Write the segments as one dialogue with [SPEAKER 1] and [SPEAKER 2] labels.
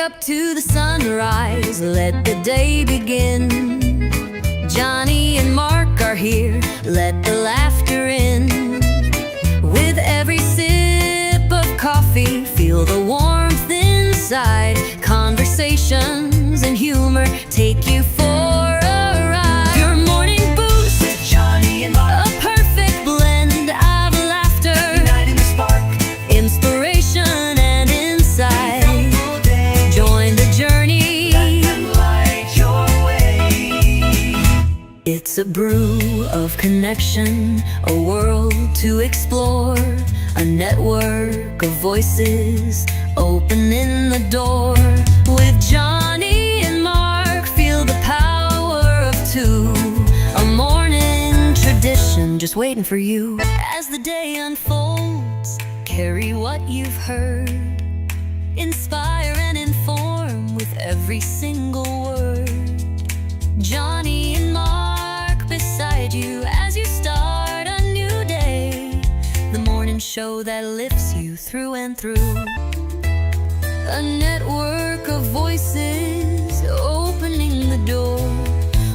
[SPEAKER 1] up to the sunrise, let the day begin. Johnny and Mark are here, let the laughter in. With every sip of coffee, feel the warmth inside. Conversations and humor take you for a ride. Your morning boost with Johnny and Mark, a perfect blend of laughter, igniting the spark, inspiration and insight. Join the journey, let them light your way. It's a brew of connection, a world to explore, a network of voices opening the door. With Johnny and Mark, feel the power of two, a morning tradition just waiting for you. As the day unfolds, carry what you've heard, inspire and inform with every single word. Johnny and Mark beside you as you start a new day, the morning show that lifts you through and through. A network of voices opening the door.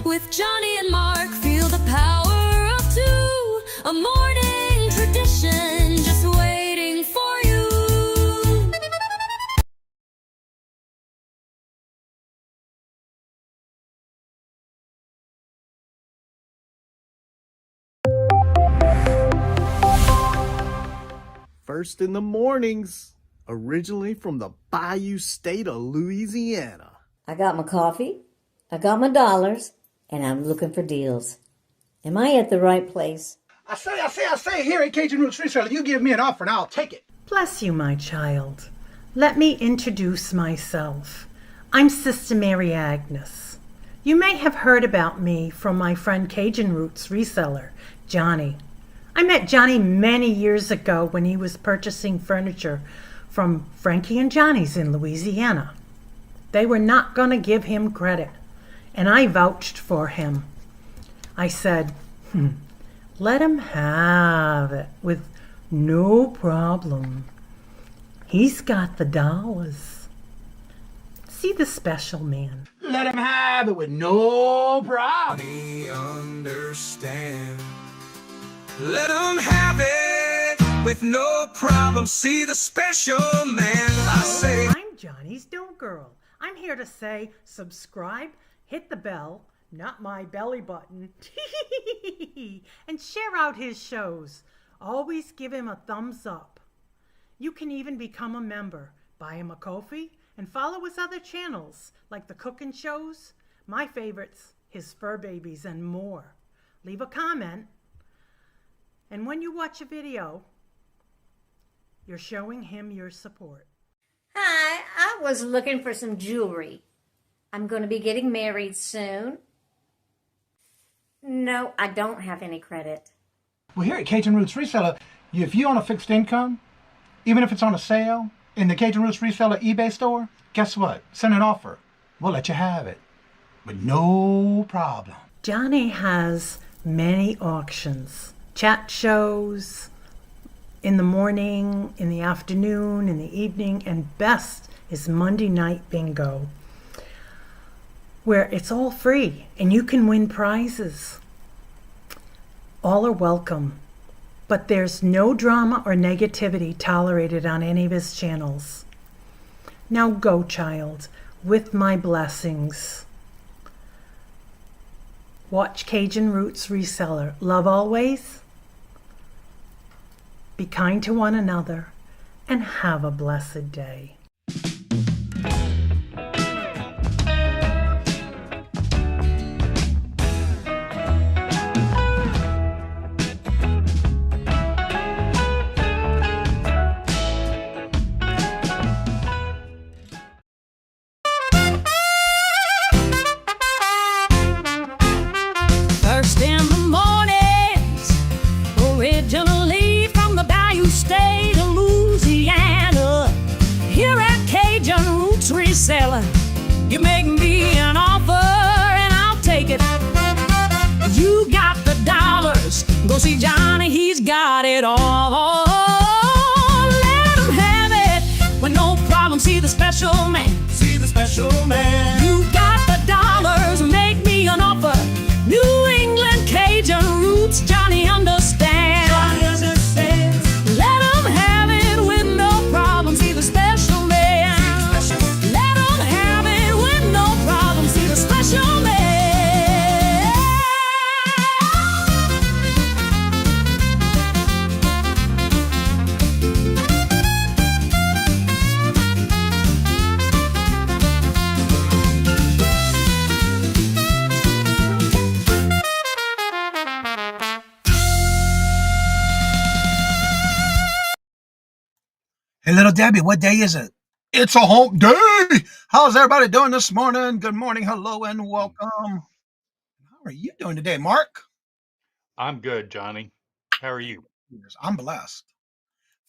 [SPEAKER 1] With Johnny and Mark, feel the power of two, a morning tradition just waiting for you.
[SPEAKER 2] First in the mornings, originally from the Bayou State of Louisiana.
[SPEAKER 3] I got my coffee, I got my dollars, and I'm looking for deals. Am I at the right place?
[SPEAKER 4] I say, here at Cajun Roots Reselling, you give me an offer and I'll take it.
[SPEAKER 5] Bless you, my child. Let me introduce myself. I'm Sister Mary Agnes. You may have heard about me from my friend Cajun Roots reseller, Johnny. I met Johnny many years ago when he was purchasing furniture from Frankie and Johnny's in Louisiana. They were not going to give him credit, and I vouched for him. I said, let him have it with no problem. He's got the dollars. See the special man.
[SPEAKER 4] Let him have it with no problem.
[SPEAKER 6] Johnny understand. Let him have it with no problem. See the special man. I say,
[SPEAKER 5] I'm Johnny's Don't Girl. I'm here to say subscribe, hit the bell, not my belly button, and share out his shows. Always give him a thumbs up. You can even become a member. Buy him a coffee and follow his other channels like the cooking shows, my favorites, his fur babies, and more. Leave a comment. And when you watch a video, you're showing him your support.
[SPEAKER 3] Hi, I was looking for some jewelry. I'm going to be getting married soon. No, I don't have any credit.
[SPEAKER 4] Well, here at Cajun Roots Reseller, if you're on a fixed income, even if it's on a sale, in the Cajun Roots Reseller eBay store, guess what? Send an offer. We'll let you have it with no problem.
[SPEAKER 5] Johnny has many auctions, chat shows, in the morning, in the afternoon, in the evening, and best is Monday night bingo, where it's all free and you can win prizes. All are welcome, but there's no drama or negativity tolerated on any of his channels. Now go, child, with my blessings. Watch Cajun Roots Reseller. Love always. Be kind to one another and have a blessed day.
[SPEAKER 1] First in the mornings, originally from the Bayou State of Louisiana. Here at Cajun Roots Reselling, you make me an offer and I'll take it. You got the dollars, go see Johnny, he's got it all. Let him have it with no problem. See the special man, see the
[SPEAKER 6] special man.
[SPEAKER 1] You got the dollars, make me an offer. New England Cajun roots, Johnny understands.
[SPEAKER 6] Johnny understands.
[SPEAKER 1] Let 'em have it with no problem, see the special man. Let 'em have it with no problem, see the special man.
[SPEAKER 4] Hey, little Debbie, what day is it? It's a hump day. How's everybody doing this morning? Good morning, hello, and welcome. How are you doing today, Mark?
[SPEAKER 7] I'm good, Johnny. How are you?
[SPEAKER 4] I'm blessed.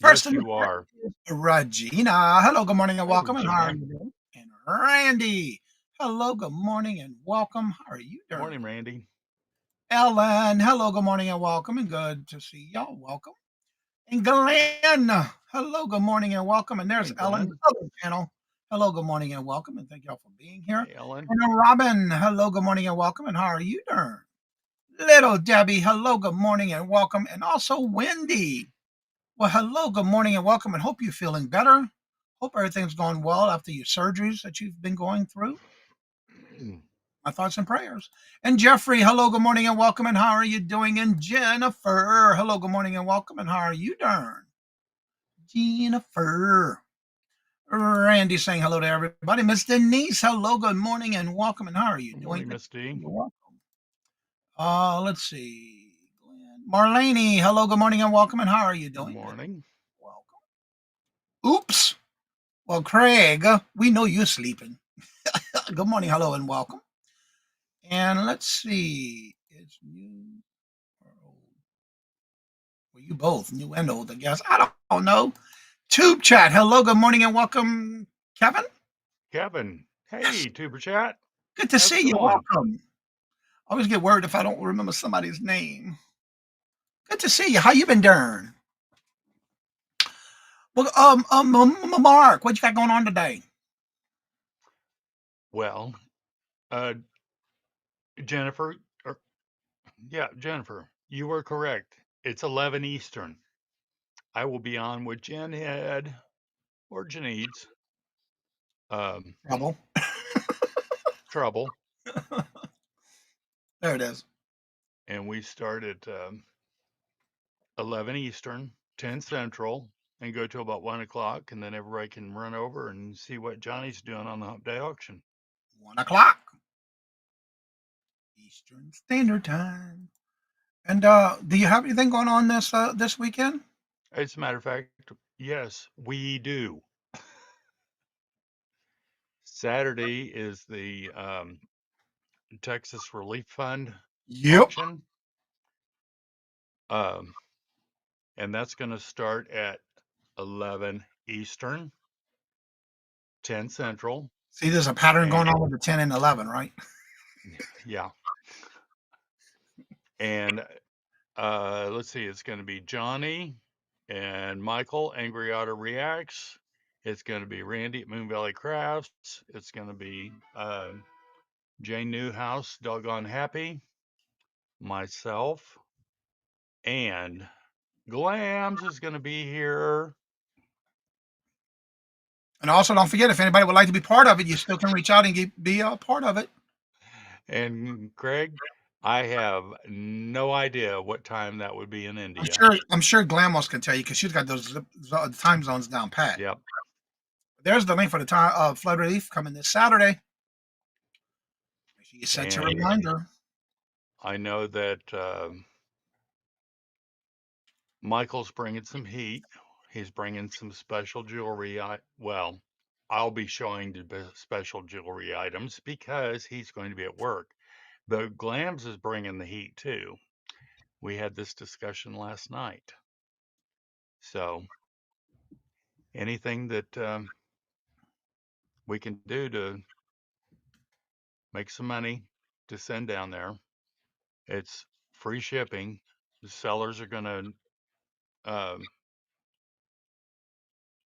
[SPEAKER 7] Yes,
[SPEAKER 4] in the
[SPEAKER 7] you are.
[SPEAKER 4] Regina. Hello, good morning, and
[SPEAKER 7] Hi,
[SPEAKER 4] welcome. And how are
[SPEAKER 7] Regina.
[SPEAKER 4] you doing? And Randy. Hello, good morning, and welcome. How are you doing?
[SPEAKER 7] Morning, Randy.
[SPEAKER 4] Ellen. Hello, good morning, and welcome. And good to see y'all. Welcome. And Glenn. Hello, good morning, and welcome. And there's
[SPEAKER 7] Hey,
[SPEAKER 4] Ellen,
[SPEAKER 7] Glenn.
[SPEAKER 4] other channel. Hello, good morning, and welcome. And thank y'all for being here.
[SPEAKER 7] Hey, Ellen.
[SPEAKER 4] And then Robin. Hello, good morning, and welcome. And how are you doing? Little Debbie. Hello, good morning, and welcome. And also Wendy. Well, hello, good morning, and welcome. And hope you're feeling better. Hope everything's going well after your surgeries that you've been going through. My thoughts and prayers. And Jeffrey, hello, good morning, and welcome. And how are you doing? And Jennifer, hello, good morning, and welcome. And how are you doing? Jennifer. Randy saying hello to everybody. Miss Denise, hello, good morning, and welcome. And how are you
[SPEAKER 7] Good
[SPEAKER 4] doing?
[SPEAKER 7] morning, Miss D.
[SPEAKER 4] You're welcome. Let's see. Marlene, hello, good morning, and welcome. And how are you
[SPEAKER 7] Good
[SPEAKER 4] doing?
[SPEAKER 7] morning.
[SPEAKER 4] Welcome. Oops. Well, Craig, we know you're sleeping. Good morning, hello, and welcome. And let's see. It's new or old? Well, you both, new and old, I guess. I don't know. Tube chat. Hello, good morning, and welcome, Kevin.
[SPEAKER 7] Kevin. Hey,
[SPEAKER 4] Yes.
[SPEAKER 7] Tuber Chat.
[SPEAKER 4] Good to
[SPEAKER 7] How's
[SPEAKER 4] see
[SPEAKER 7] it
[SPEAKER 4] you.
[SPEAKER 7] going?
[SPEAKER 4] Welcome. I always get worried if I don't remember somebody's name. Good to see you. How you been doing? Well, Mark, what you got going on today?
[SPEAKER 7] Well, uh, Jennifer, Jennifer, you were correct. It's 11 Eastern. I will be on with Jen Head or Janeeds.
[SPEAKER 4] Trouble.
[SPEAKER 7] Trouble.
[SPEAKER 4] There it is.
[SPEAKER 7] And we start at 11 Eastern, 10 Central, and go till about 1 o'clock, and then everybody can run over and see what Johnny's doing on the Hump Day auction.
[SPEAKER 4] 1 o'clock. Eastern Standard Time. And do you have anything going on this weekend?
[SPEAKER 7] As a matter of fact, yes, we do. Saturday is the Texas Relief Fund
[SPEAKER 4] Yep.
[SPEAKER 7] auction, um, and that's going to start at 11 Eastern, 10 Central,
[SPEAKER 4] See, there's a pattern going
[SPEAKER 7] and
[SPEAKER 4] on with the 10 and 11, right?
[SPEAKER 7] yeah, and let's see, it's going to be Johnny and Michael, Angry Otter Reacts. It's going to be Randy at Moon Valley Crafts. It's going to be Jane Newhouse, Doggone Happy, myself, and Glams is going to be here.
[SPEAKER 4] And also, don't forget, if anybody would like to be part of it, you still can reach out and be a part of it.
[SPEAKER 7] And Greg, I have no idea what time that would be in India.
[SPEAKER 4] I'm sure Glamos can tell you because she's got those time zones down pat.
[SPEAKER 7] Yep.
[SPEAKER 4] There's the link for the time flood relief coming this Saturday. Make sure you set your
[SPEAKER 7] And
[SPEAKER 4] reminder.
[SPEAKER 7] I know that Michael's bringing some heat. He's bringing some special jewelry. Well, I'll be showing the special jewelry items because he's going to be at work. But Glams is bringing the heat too. We had this discussion last night. So anything that we can do to make some money to send down there, it's free shipping. The sellers are going to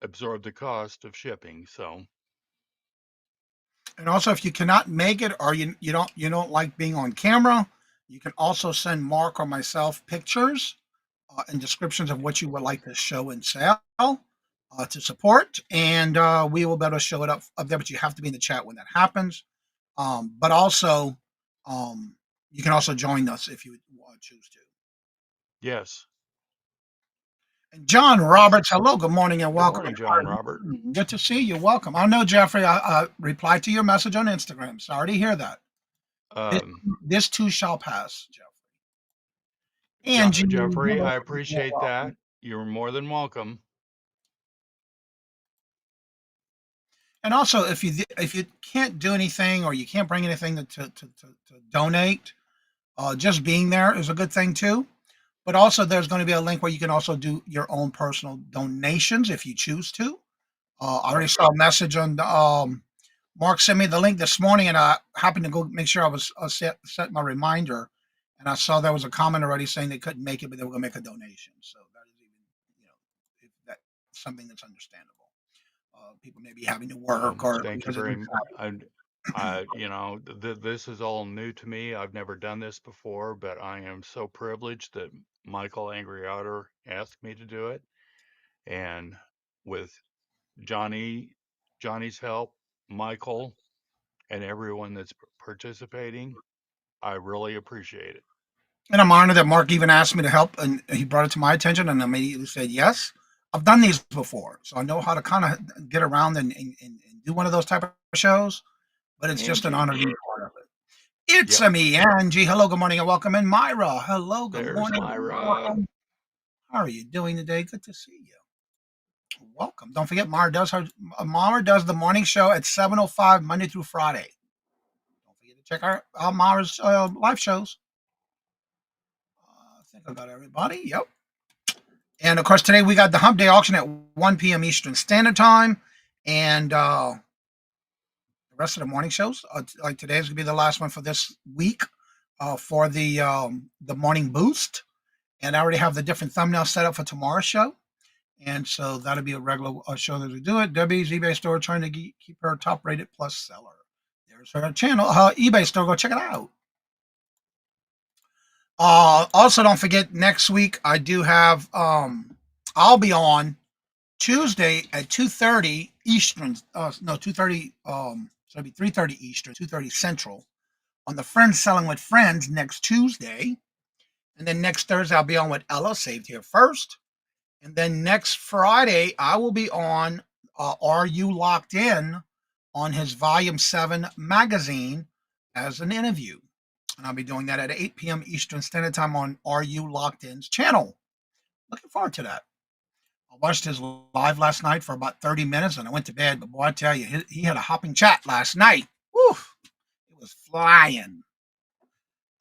[SPEAKER 7] absorb the cost of shipping. So
[SPEAKER 4] And also, if you cannot make it or you don't like being on camera, you can also send Mark or myself pictures and descriptions of what you would like to show and sell to support, and we will be able to show it up there. But you have to be in the chat when that happens. But also, um, you can also join us if you choose to.
[SPEAKER 7] Yes.
[SPEAKER 4] And John Roberts, hello, good morning, and
[SPEAKER 7] Good
[SPEAKER 4] welcome.
[SPEAKER 7] morning, John Robert.
[SPEAKER 4] Good to see you. Welcome. I know, Jeffrey. I replied to your message on Instagram. Sorry to hear that. This,
[SPEAKER 7] Um,
[SPEAKER 4] this too shall pass, Jeffrey. Angie,
[SPEAKER 7] Jeffrey,
[SPEAKER 4] hello,
[SPEAKER 7] I appreciate
[SPEAKER 4] welcome.
[SPEAKER 7] that. You're more than welcome.
[SPEAKER 4] And also, if you can't do anything or you can't bring anything to donate, just being there is a good thing too. But also, there's going to be a link where you can also do your own personal donations if you choose to. I already saw a message on Mark sent me the link this morning, and I happened to go make sure I was set my reminder, and I saw there was a comment already saying they couldn't make it, but they were going to make a donation. So that is even, if that's something that's understandable. People may be having to
[SPEAKER 7] Well,
[SPEAKER 4] work or
[SPEAKER 7] thank you
[SPEAKER 4] because it's
[SPEAKER 7] very this is all new to me. I've never done this before, but I am so privileged that Michael Angry Otter asked me to do it. And with Johnny's help, Michael, and everyone that's participating, I really appreciate it.
[SPEAKER 4] and I'm honored that Mark even asked me to help, and he brought it to my attention, and I immediately said yes. I've done these before, so I know how to kind of get around and do one of those type of shows. But it's just an
[SPEAKER 7] Angie,
[SPEAKER 4] honor to be part of it. It's
[SPEAKER 7] yep,
[SPEAKER 4] a me, Angie. Hello, good morning, and welcome. And Myra, hello, good
[SPEAKER 7] there's
[SPEAKER 4] morning, and
[SPEAKER 7] Myra.
[SPEAKER 4] welcome. How are you doing today? Good to see you. Welcome. Don't forget, Mara does the morning show at 7:05 Monday through Friday. Don't forget to check out Mara's live shows. I think I got everybody. Yep. And of course, today we got the Hump Day auction at 1 p.m. Eastern Standard Time, and the rest of the morning shows. Like today is gonna be the last one for this week for the morning boost, and I already have the different thumbnails set up for tomorrow's show. And so that'll be a regular show that we do it. Debbie's eBay store trying to keep her top rated plus seller. There's her channel, eBay store. Go check it out. Also, don't forget next week I do have. I'll be on Tuesday at 2:30 Eastern. No, 2:30. So it'll be 3:30 Eastern, 2:30 Central on the Friends Selling with Friends next Tuesday, and then next Thursday I'll be on with Ella Saved Here First. And then next Friday, I will be on Are You Locked In on his Volume 7 magazine as an interview. And I'll be doing that at 8 p.m. Eastern Standard Time on Are You Locked In's channel. Looking forward to that. I watched his live last night for about 30 minutes and I went to bed. But boy, I tell you, he had a hopping chat last night. Woo! It was flying.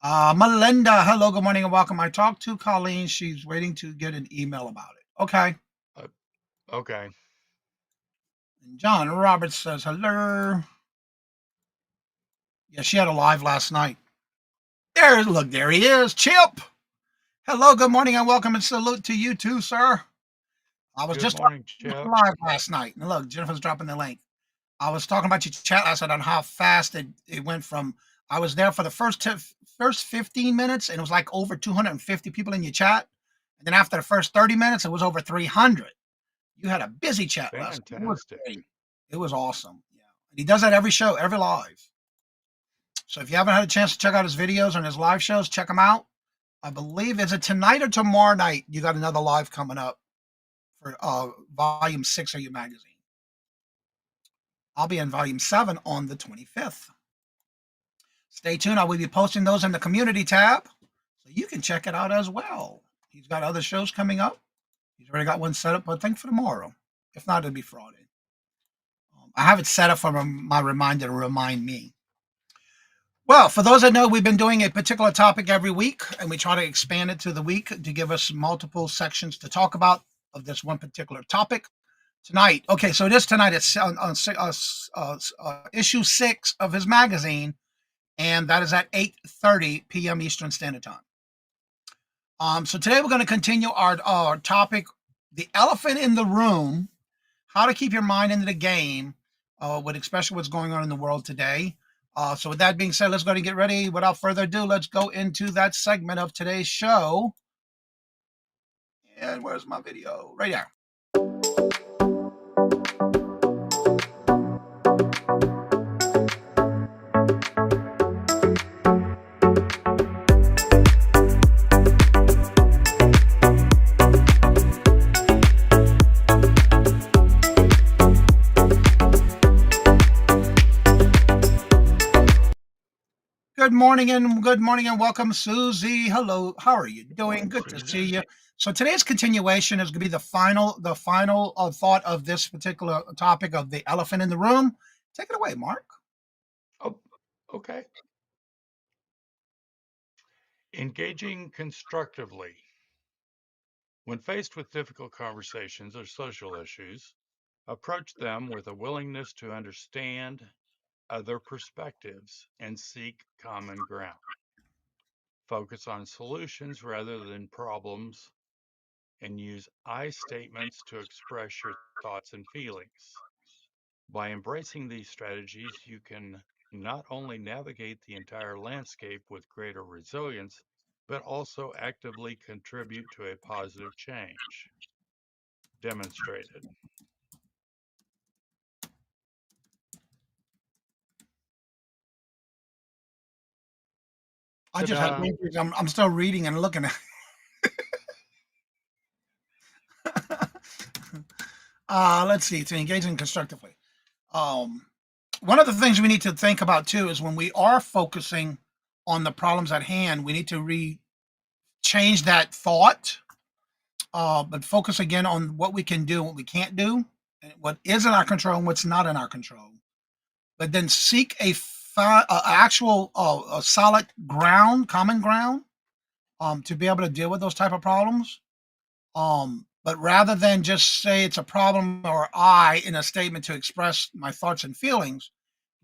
[SPEAKER 4] Melinda, hello, good morning, and welcome. I talked to Colleen. She's waiting to get an email about it. Okay.
[SPEAKER 7] Uh, okay.
[SPEAKER 4] And John Roberts says hello. Yeah, she had a live last night. There he is, Chip. Hello, good morning, and welcome, and salute to you too, sir. I was
[SPEAKER 7] Good
[SPEAKER 4] just
[SPEAKER 7] morning,
[SPEAKER 4] talking
[SPEAKER 7] Chip.
[SPEAKER 4] live last night. And look, Jennifer's dropping the link. I was talking about your chat last night on how fast it went from. I was there for the first 15 minutes, and it was like over 250 people in your chat. And then after the first 30 minutes, it was over 300. You had a busy chat last night. It was
[SPEAKER 7] Fantastic.
[SPEAKER 4] great. It was awesome. Yeah. And he does that every show, every live. So if you haven't had a chance to check out his videos and his live shows, check them out. I believe, is it tonight or tomorrow night? You got another live coming up for volume 6 of your magazine. I'll be in volume 7 on the 25th. Stay tuned. I will be posting those in the community tab so you can check it out as well. He's got other shows coming up. He's already got one set up, I think, for tomorrow. If not, it'll be Friday. I have it set up for my reminder to remind me. Well, for those that know, we've been doing a particular topic every week, and we try to expand it to the week to give us multiple sections to talk about of this one particular topic. Tonight, okay, so it is tonight. It's on issue 6 of his magazine, and that is at 8:30 p.m. Eastern Standard Time. So today we're going to continue our topic, the elephant in the room, how to keep your mind into the game with especially what's going on in the world today. So with that being said, let's go ahead and get ready. Without further ado, let's go into that segment of today's show. And where's my video? Right there. Good morning and welcome, Susie. Hello, how are you doing? Good to see you. So today's continuation is going to be the final thought of this particular topic of the elephant in the room. Take it away, Mark.
[SPEAKER 7] Oh, okay. Engaging constructively. When faced with difficult conversations or social issues, approach them with a willingness to understand other perspectives and seek common ground. Focus on solutions rather than problems and use I statements to express your thoughts and feelings. By embracing these strategies, you can not only navigate the entire landscape with greater resilience, but also actively contribute to a positive change. Demonstrated.
[SPEAKER 4] I just had
[SPEAKER 7] Ta-da!
[SPEAKER 4] I'm still reading and looking at. Let's see. To engaging constructively. Um, One of the things we need to think about too is when we are focusing on the problems at hand, we need to change that thought, but focus again on what we can do, what we can't do, and what is in our control and what's not in our control. But then seek actual a solid ground, common ground, to be able to deal with those type of problems. But rather than just say it's a problem or I in a statement to express my thoughts and feelings,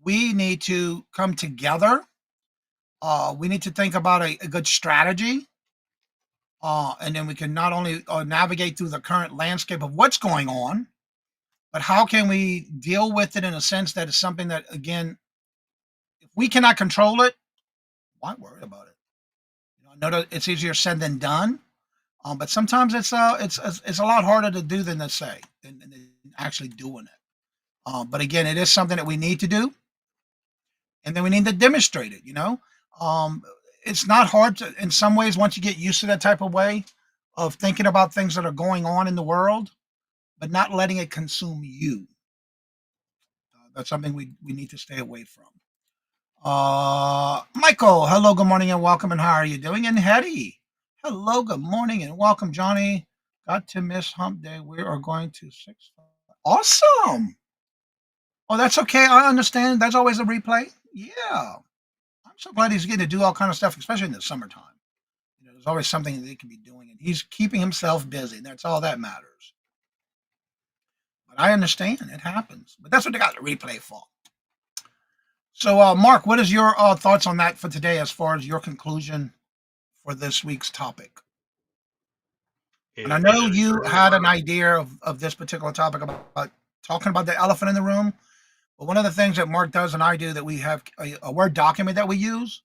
[SPEAKER 4] we need to come together. We need to think about a good strategy. And then we can not only navigate through the current landscape of what's going on, but how can we deal with it in a sense that is something that, again, if we cannot control it, why worry about it? I know that it's easier said than done, but sometimes it's a lot harder to do than to say, than actually doing it. But again, it is something that we need to do, and then we need to demonstrate it. Um, it's not hard to, in some ways, once you get used to that type of way of thinking about things that are going on in the world, but not letting it consume you. That's something we need to stay away from. Michael, hello, good morning and welcome, and how are you doing? And Hetty, hello, good morning and welcome, Johnny. Got to miss hump day. We are going to 6. Awesome. Oh, that's okay. I understand. There's always a replay. Yeah. I'm so glad he's getting to do all kind of stuff, especially in the summertime. There's always something that he can be doing, and he's keeping himself busy. That's all that matters. But I understand it happens. But that's what they got the replay for. So, Mark, what is your thoughts on that for today, as far as your conclusion for this week's topic? And I
[SPEAKER 7] It
[SPEAKER 4] know
[SPEAKER 7] is
[SPEAKER 4] you had
[SPEAKER 7] very,
[SPEAKER 4] an idea of this particular topic about talking about the elephant in the room. But one of the things that Mark does and I do, that we have a Word document that we use,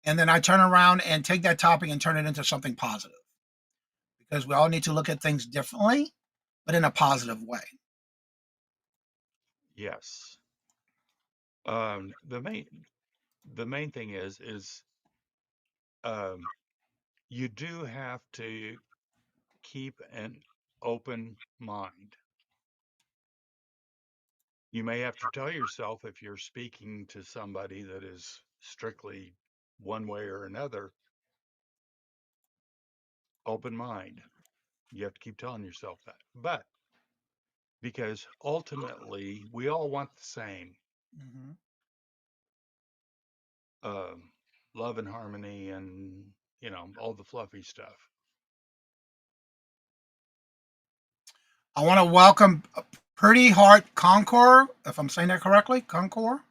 [SPEAKER 4] and then I turn around and take that topic and turn it into something positive, because we all need to look at things differently, but in a positive way.
[SPEAKER 7] yes. Um, the main the main thing is um, you do have to keep an open mind. You may have to tell yourself, if you're speaking to somebody that is strictly one way or another, open mind. You have to keep telling yourself that. But because ultimately we all want the same,
[SPEAKER 4] Mm-hmm.
[SPEAKER 7] um, love and harmony and, all the fluffy stuff.
[SPEAKER 4] I want to welcome Pretty Heart Conqueror, if I'm saying that correctly. Conqueror?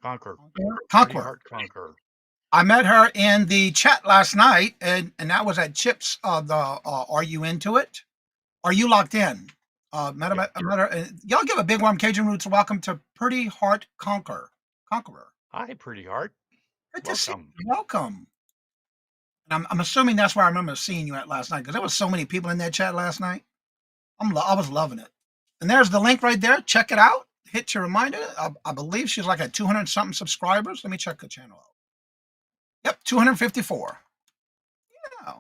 [SPEAKER 7] Conquer. Pretty
[SPEAKER 4] Conqueror.
[SPEAKER 7] heart conquer.
[SPEAKER 4] I met her in the chat last night, and that was at Chip's. The Are you into it? Are you locked in?
[SPEAKER 7] Yeah.
[SPEAKER 4] Y'all give a big warm Cajun Roots welcome to Pretty Heart Conqueror.
[SPEAKER 7] Hi, Pretty Heart.
[SPEAKER 4] Good to see
[SPEAKER 7] Welcome.
[SPEAKER 4] you. Welcome. And I'm assuming that's where I remember seeing you at last night because there was so many people in that chat last night. I was loving it. And there's the link right there. Check it out. Hit your reminder. I believe she's like at 200 something subscribers. Let me check the channel out. Yep, 254. Yeah.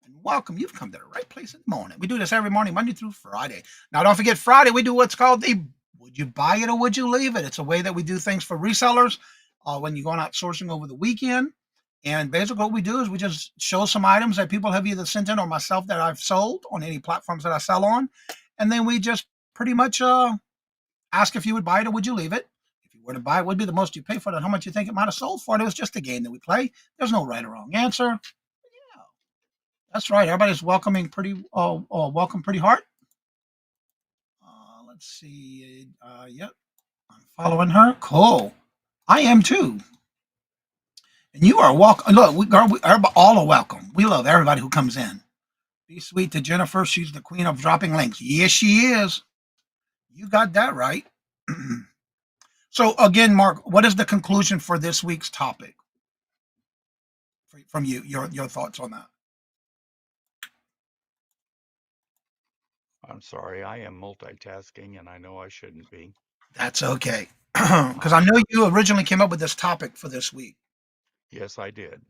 [SPEAKER 4] And welcome. You've come to the right place in the morning. We do this every morning, Monday through Friday. Now, don't forget, Friday, we do what's called the Would You Buy It or Would You Leave It? It's a way that we do things for resellers when you're going out sourcing over the weekend. And basically, what we do is we just show some items that people have either sent in or myself that I've sold on any platforms that I sell on. And then we just pretty much ask if you would buy it or would you leave it. If you were to buy it, what would be the most you pay for it and how much you think it might have sold for it. It was just a game that we play. There's no right or wrong answer. Yeah, that's right. Everybody's welcoming welcome Pretty Heart. Let's see. Yep, I'm following her. Cool. I am too. And you are welcome. Look, all are welcome. We love everybody who comes in. Be sweet to Jennifer. She's the queen of dropping links. Yes, she is. You got that right. So again, Mark, what is the conclusion for this week's topic? From you, your thoughts on that?
[SPEAKER 7] I'm sorry. I am multitasking and I know I shouldn't be.
[SPEAKER 4] That's okay, because I know you originally came up with this topic for this week.
[SPEAKER 7] Yes, I did.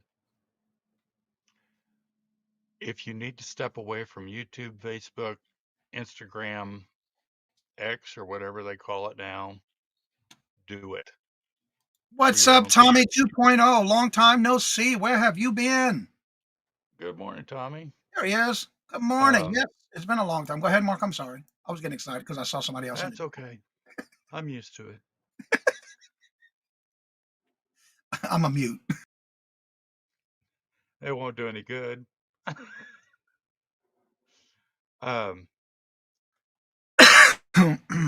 [SPEAKER 7] If you need to step away from YouTube, Facebook, Instagram, X, or whatever they call it now, do it for
[SPEAKER 4] What's
[SPEAKER 7] your
[SPEAKER 4] up,
[SPEAKER 7] own peace.
[SPEAKER 4] Tommy 2.0? Long time no see. Where have you been?
[SPEAKER 7] Good morning, Tommy.
[SPEAKER 4] There he is. Good morning.
[SPEAKER 7] Um,
[SPEAKER 4] Yes, it's been a long time. Go ahead, Mark. I'm sorry. I was getting excited because I saw somebody else in
[SPEAKER 7] that's
[SPEAKER 4] it.
[SPEAKER 7] okay. I'm used to it.
[SPEAKER 4] I'm a mute.
[SPEAKER 7] It won't do any good. um,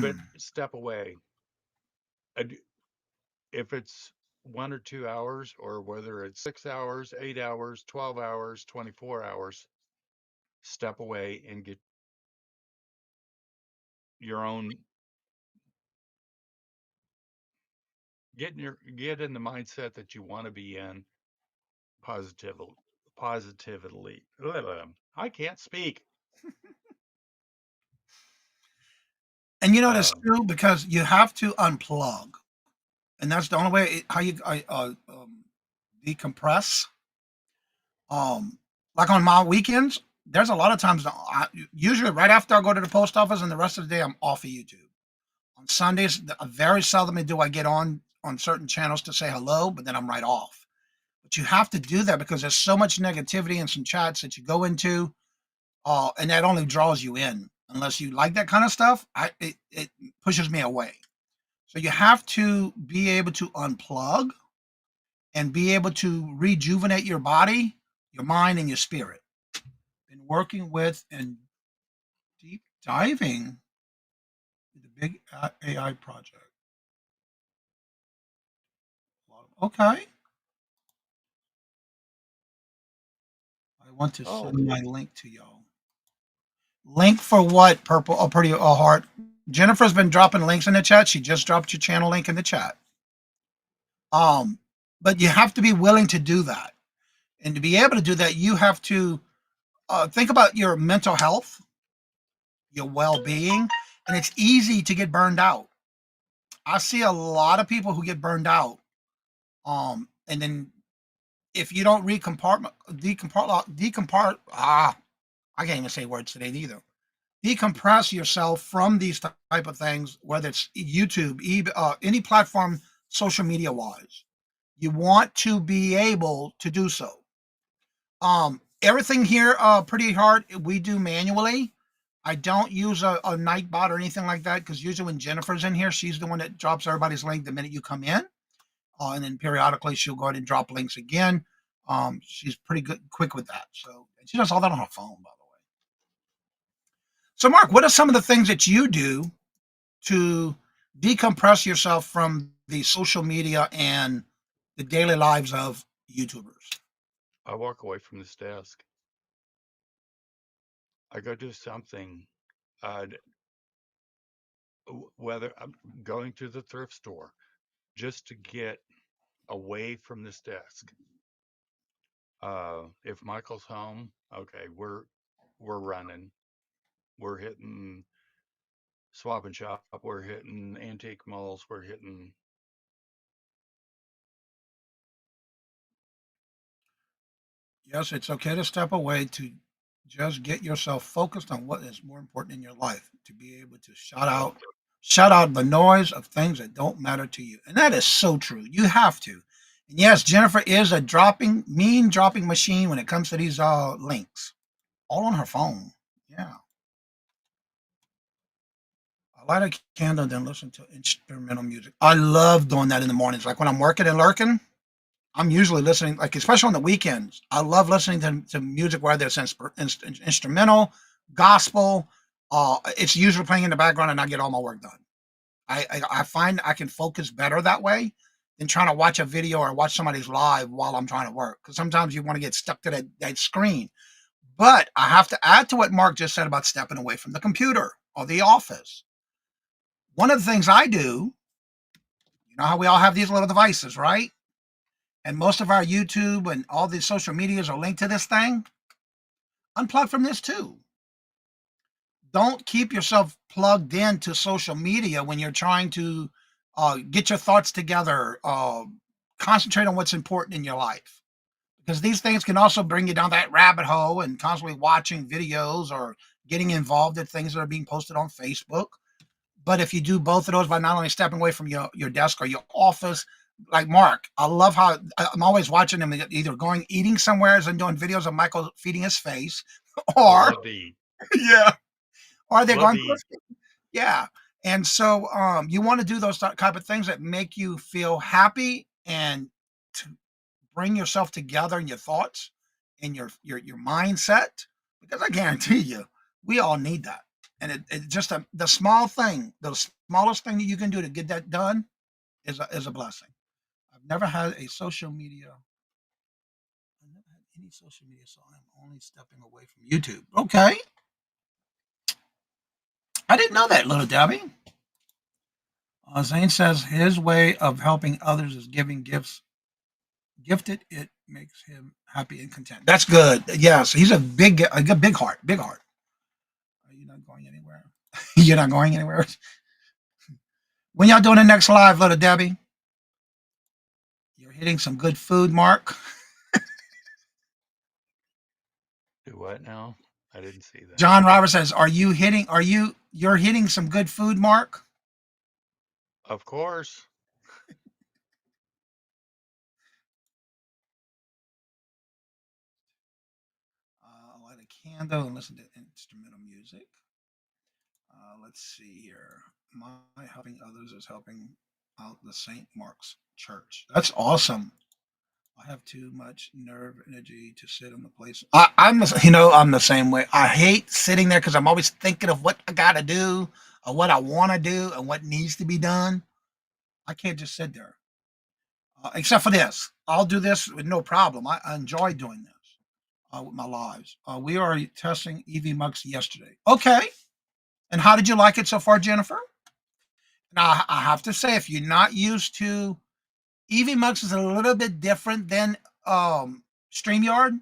[SPEAKER 7] but step away. If it's 1 or 2 hours, or whether it's 6 hours, 8 hours, 12 hours, 24 hours, step away and get your own, get in the mindset that you want to be in positively. Positively. I can't speak.
[SPEAKER 4] And you know that's
[SPEAKER 7] Um,
[SPEAKER 4] true because you have to unplug, and that's the only way how you decompress. Um, like on my weekends, there's a lot of times usually right after I go to the post office, and the rest of the day I'm off of YouTube. On Sundays, very seldomly do I get on certain channels to say hello, but then I'm right off. But you have to do that because there's so much negativity in some chats that you go into, and that only draws you in. Unless you like that kind of stuff, it pushes me away. So you have to be able to unplug and be able to rejuvenate your body, your mind, and your spirit. Been working with and deep diving the big AI project. Okay. I want to
[SPEAKER 7] oh,
[SPEAKER 4] send my link to y'all. Link for what? Purple, pretty, heart. Jennifer's been dropping links in the chat. She just dropped your channel link in the chat. Um, but you have to be willing to do that. And to be able to do that, you have to think about your mental health, your well being, and it's easy to get burned out. I see a lot of people who get burned out. And then if you don't I can't even say words today either. Decompress yourself from these type of things, whether it's YouTube, any platform, social media wise. You want to be able to do so. Everything here, pretty hard. We do manually. I don't use a night bot or anything like that because usually when Jennifer's in here, she's the one that drops everybody's link the minute you come in, and then periodically she'll go ahead and drop links again. She's pretty quick with that. So she does all that on her phone, by the way. So, Mark, what are some of the things that you do to decompress yourself from the social media and the daily lives of YouTubers?
[SPEAKER 7] I walk away from this desk. I go do something. whether I'm going to the thrift store just to get away from this desk. If Michael's home, okay, we're running. We're hitting swap and shop. We're hitting antique malls. We're hitting.
[SPEAKER 8] Yes, it's okay to step away to just get yourself focused on what is more important in your life, to be able to shut out the noise of things that don't matter to you. And that is so true. You have to. And yes, Jennifer is a dropping machine when it comes to these links. All on her phone. Yeah. I light a candle, then listen to instrumental music. I love doing that in the mornings. Like when I'm working and lurking, I'm usually listening, like especially on the weekends. I love listening to music, whether it's instrumental, gospel. It's usually playing in the background, and I get all my work done. I find I can focus better that way than trying to watch a video or watch somebody's live while I'm trying to work. Because sometimes you want to get stuck to that screen. But I have to add to what Mark just said about stepping away from the computer or the office. One of the things I do, you know how we all have these little devices, right? And most of our YouTube and all these social medias are linked to this thing. Unplug from this too. Don't keep yourself plugged into social media when you're trying to get your thoughts together, concentrate on what's important in your life. Because these things can also bring you down that rabbit hole and constantly watching videos or getting involved in things that are being posted on Facebook. But if you do both of those by not only stepping away from your desk or your office, like Mark, I love how I'm always watching him either going eating somewhere and doing videos of Michael feeding his face,
[SPEAKER 7] I
[SPEAKER 8] or
[SPEAKER 7] love to eat.
[SPEAKER 8] yeah, or they're
[SPEAKER 7] Love
[SPEAKER 8] going
[SPEAKER 7] to eat.
[SPEAKER 8] yeah. And so you want to do those type of things that make you feel happy and to bring yourself together in your thoughts and your mindset, because I guarantee you, we all need that. And it just the small thing, the smallest thing that you can do to get that done is a blessing. I've never had a social media. I've never had any social media, so I'm only stepping away from YouTube. Okay, I didn't know that, little Debbie. Zane says his way of helping others is giving gifts. Gifted, it makes him happy and content. That's good. Yes, he's a big heart, big heart. Are you not going anywhere? You're not going anywhere. When y'all doing the next live, little Debbie? You're hitting some good food, Mark.
[SPEAKER 7] Do what now? I didn't see that.
[SPEAKER 8] John Roberts says, you're hitting some good food, Mark?
[SPEAKER 7] Of course.
[SPEAKER 8] Light a candle and listen to instrumental music. Let's see here. My helping others is helping out the St. Mark's Church. That's awesome. I have too much nerve energy to sit in the place. I'm the same way. I hate sitting there because I'm always thinking of what I gotta do or what I want to do and what needs to be done. I can't just sit there. Except for this, I'll do this with no problem. I enjoy doing this with my lives. We are testing EV Mux yesterday. Okay, and how did you like it so far, Jennifer? Now I have to say, if you're not used to EV Mux, is a little bit different than StreamYard.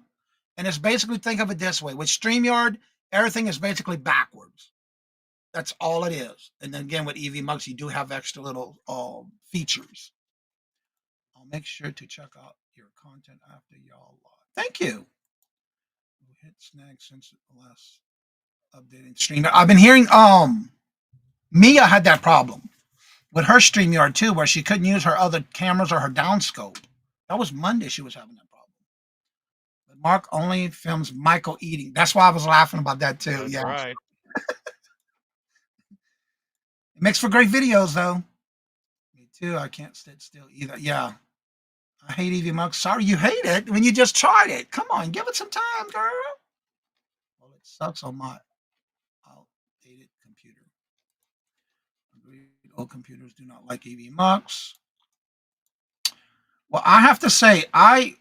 [SPEAKER 8] And it's basically, think of it this way: with StreamYard, everything is basically backwards. That's all it is. And then again, with EV Mux, you do have extra little features. I'll make sure to check out your content after y'all live. Thank you. We hit snag since the last updating stream. I've been hearing Mia had that problem with her StreamYard too, where she couldn't use her other cameras or her downscope. That was Monday she was having that problem. But Mark only films Michael eating. That's why I was laughing about that too.
[SPEAKER 7] That's
[SPEAKER 8] Yeah.
[SPEAKER 7] right.
[SPEAKER 8] It makes for great videos though. Me too. I can't sit still either. Yeah. I hate EV Mux. Sorry you hate it when you just tried it. Come on, give it some time, girl. Well, it sucks on my outdated computer. Agreed. Old computers do not like EV Mux. Well, I have to say, I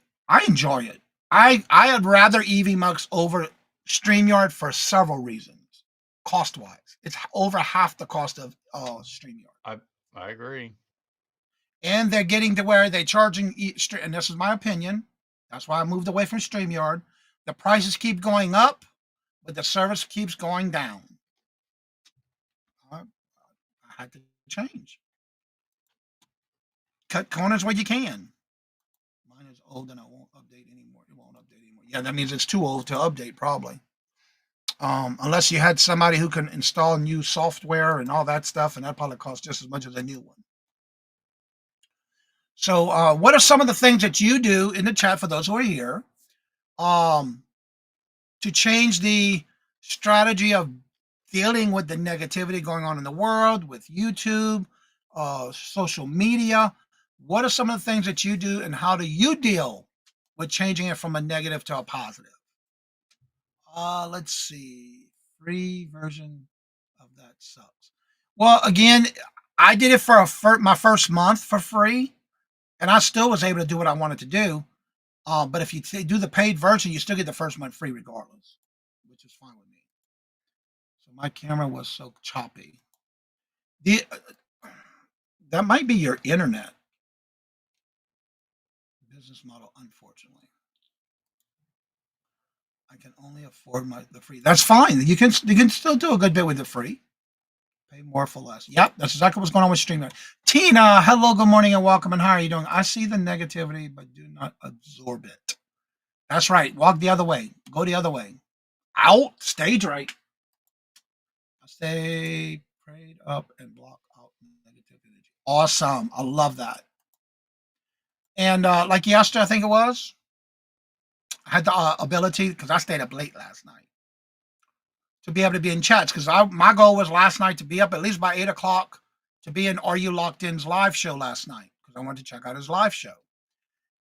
[SPEAKER 8] enjoy it. I'd rather EV Mux over StreamYard for several reasons. cost wise. It's over half the cost of StreamYard.
[SPEAKER 7] I agree.
[SPEAKER 8] And they're getting to where they're charging, and this is my opinion. That's why I moved away from StreamYard. The prices keep going up, but the service keeps going down. I had to change. Cut corners where you can. Mine is old and I won't update anymore. It won't update anymore. Yeah, that means it's too old to update, probably. Unless you had somebody who can install new software and all that stuff, and that probably costs just as much as a new one. So, what are some of the things that you do in the chat for those who are here to change the strategy of dealing with the negativity going on in the world, with YouTube, social media? What are some of the things that you do, and how do you deal with changing it from a negative to a positive? Let's see. Free version of that sucks. Well, again, I did it for my first month for free, and I still was able to do what I wanted to do. But if you do the paid version, you still get the first month free regardless, which is fine with me. So my camera was so choppy. The, that might be your internet business model, unfortunately. I can only afford the free. That's fine. You can still do a good bit with the free. Pay more for less. Yep, that's exactly what's going on with StreamYard. Tina, hello, good morning, and welcome. And how are you doing? I see the negativity, but do not absorb it. That's right. Walk the other way. Go the other way. Out. Stage right. Stay prayed up and block out negative energy. Awesome. I love that. And like yesterday, I think it was, I had the ability, because I stayed up late last night, to be able to be in chats. Because my goal was last night to be up at least by 8 o'clock to be in Are You Locked In's live show last night, because I wanted to check out his live show.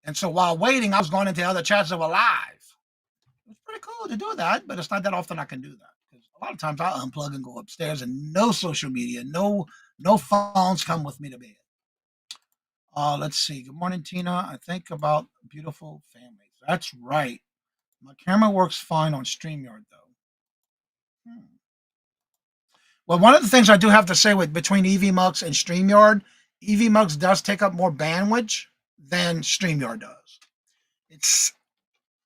[SPEAKER 8] And so while waiting, I was going into other chats that were live. It's pretty cool to do that, but it's not that often I can do that. Because a lot of times I'll unplug and go upstairs, and no social media, no phones come with me to bed. Let's see. Good morning, Tina. I think about beautiful families. That's right. My camera works fine on StreamYard, though. Well, one of the things I do have to say with between EVMux and StreamYard, EVMux does take up more bandwidth than StreamYard does.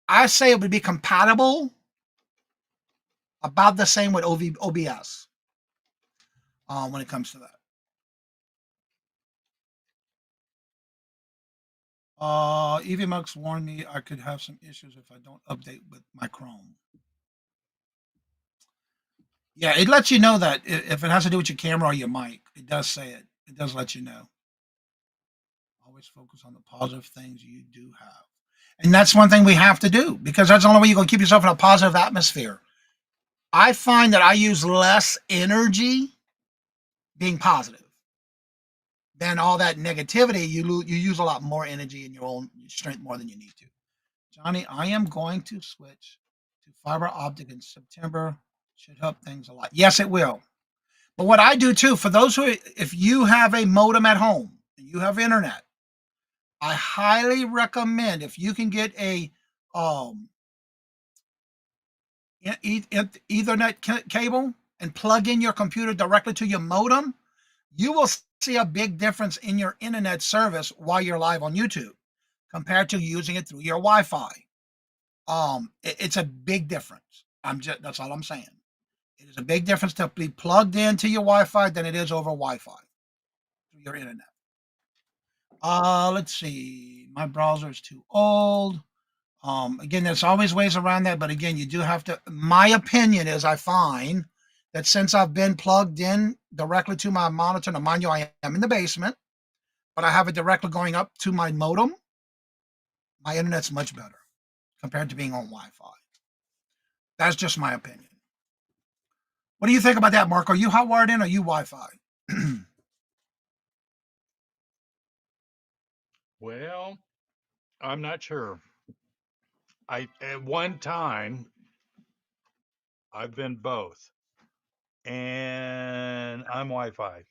[SPEAKER 8] I say it would be compatible about the same with OBS when it comes to that. EVMux warned me I could have some issues if I don't update with my Chrome. Yeah, it lets you know that if it has to do with your camera or your mic, it does say it. It does let you know. Always focus on the positive things you do have. And that's one thing we have to do, because that's the only way you're going to keep yourself in a positive atmosphere. I find that I use less energy being positive than all that negativity. You use a lot more energy in your own strength more than you need to. Johnny, I am going to switch to fiber optic in September. Should help things a lot. Yes, it will. But what I do too, for those who, if you have a modem at home and you have internet, I highly recommend, if you can get a Ethernet cable and plug in your computer directly to your modem, you will see a big difference in your internet service while you're live on YouTube compared to using it through your Wi-Fi. It's a big difference. That's all I'm saying. It is a big difference to be plugged into your Wi-Fi than it is over Wi-Fi through your internet. Let's see. My browser is too old. Again, there's always ways around that, but again, you do have to. My opinion is, I find that since I've been plugged in directly to my monitor, now mind you, I am in the basement, but I have it directly going up to my modem. My internet's much better compared to being on Wi-Fi. That's just my opinion. What do you think about that, Mark? Are you hotwired in, or are you Wi-Fi?
[SPEAKER 7] Well, I'm not sure. At one time I've been both, and I'm Wi-Fi.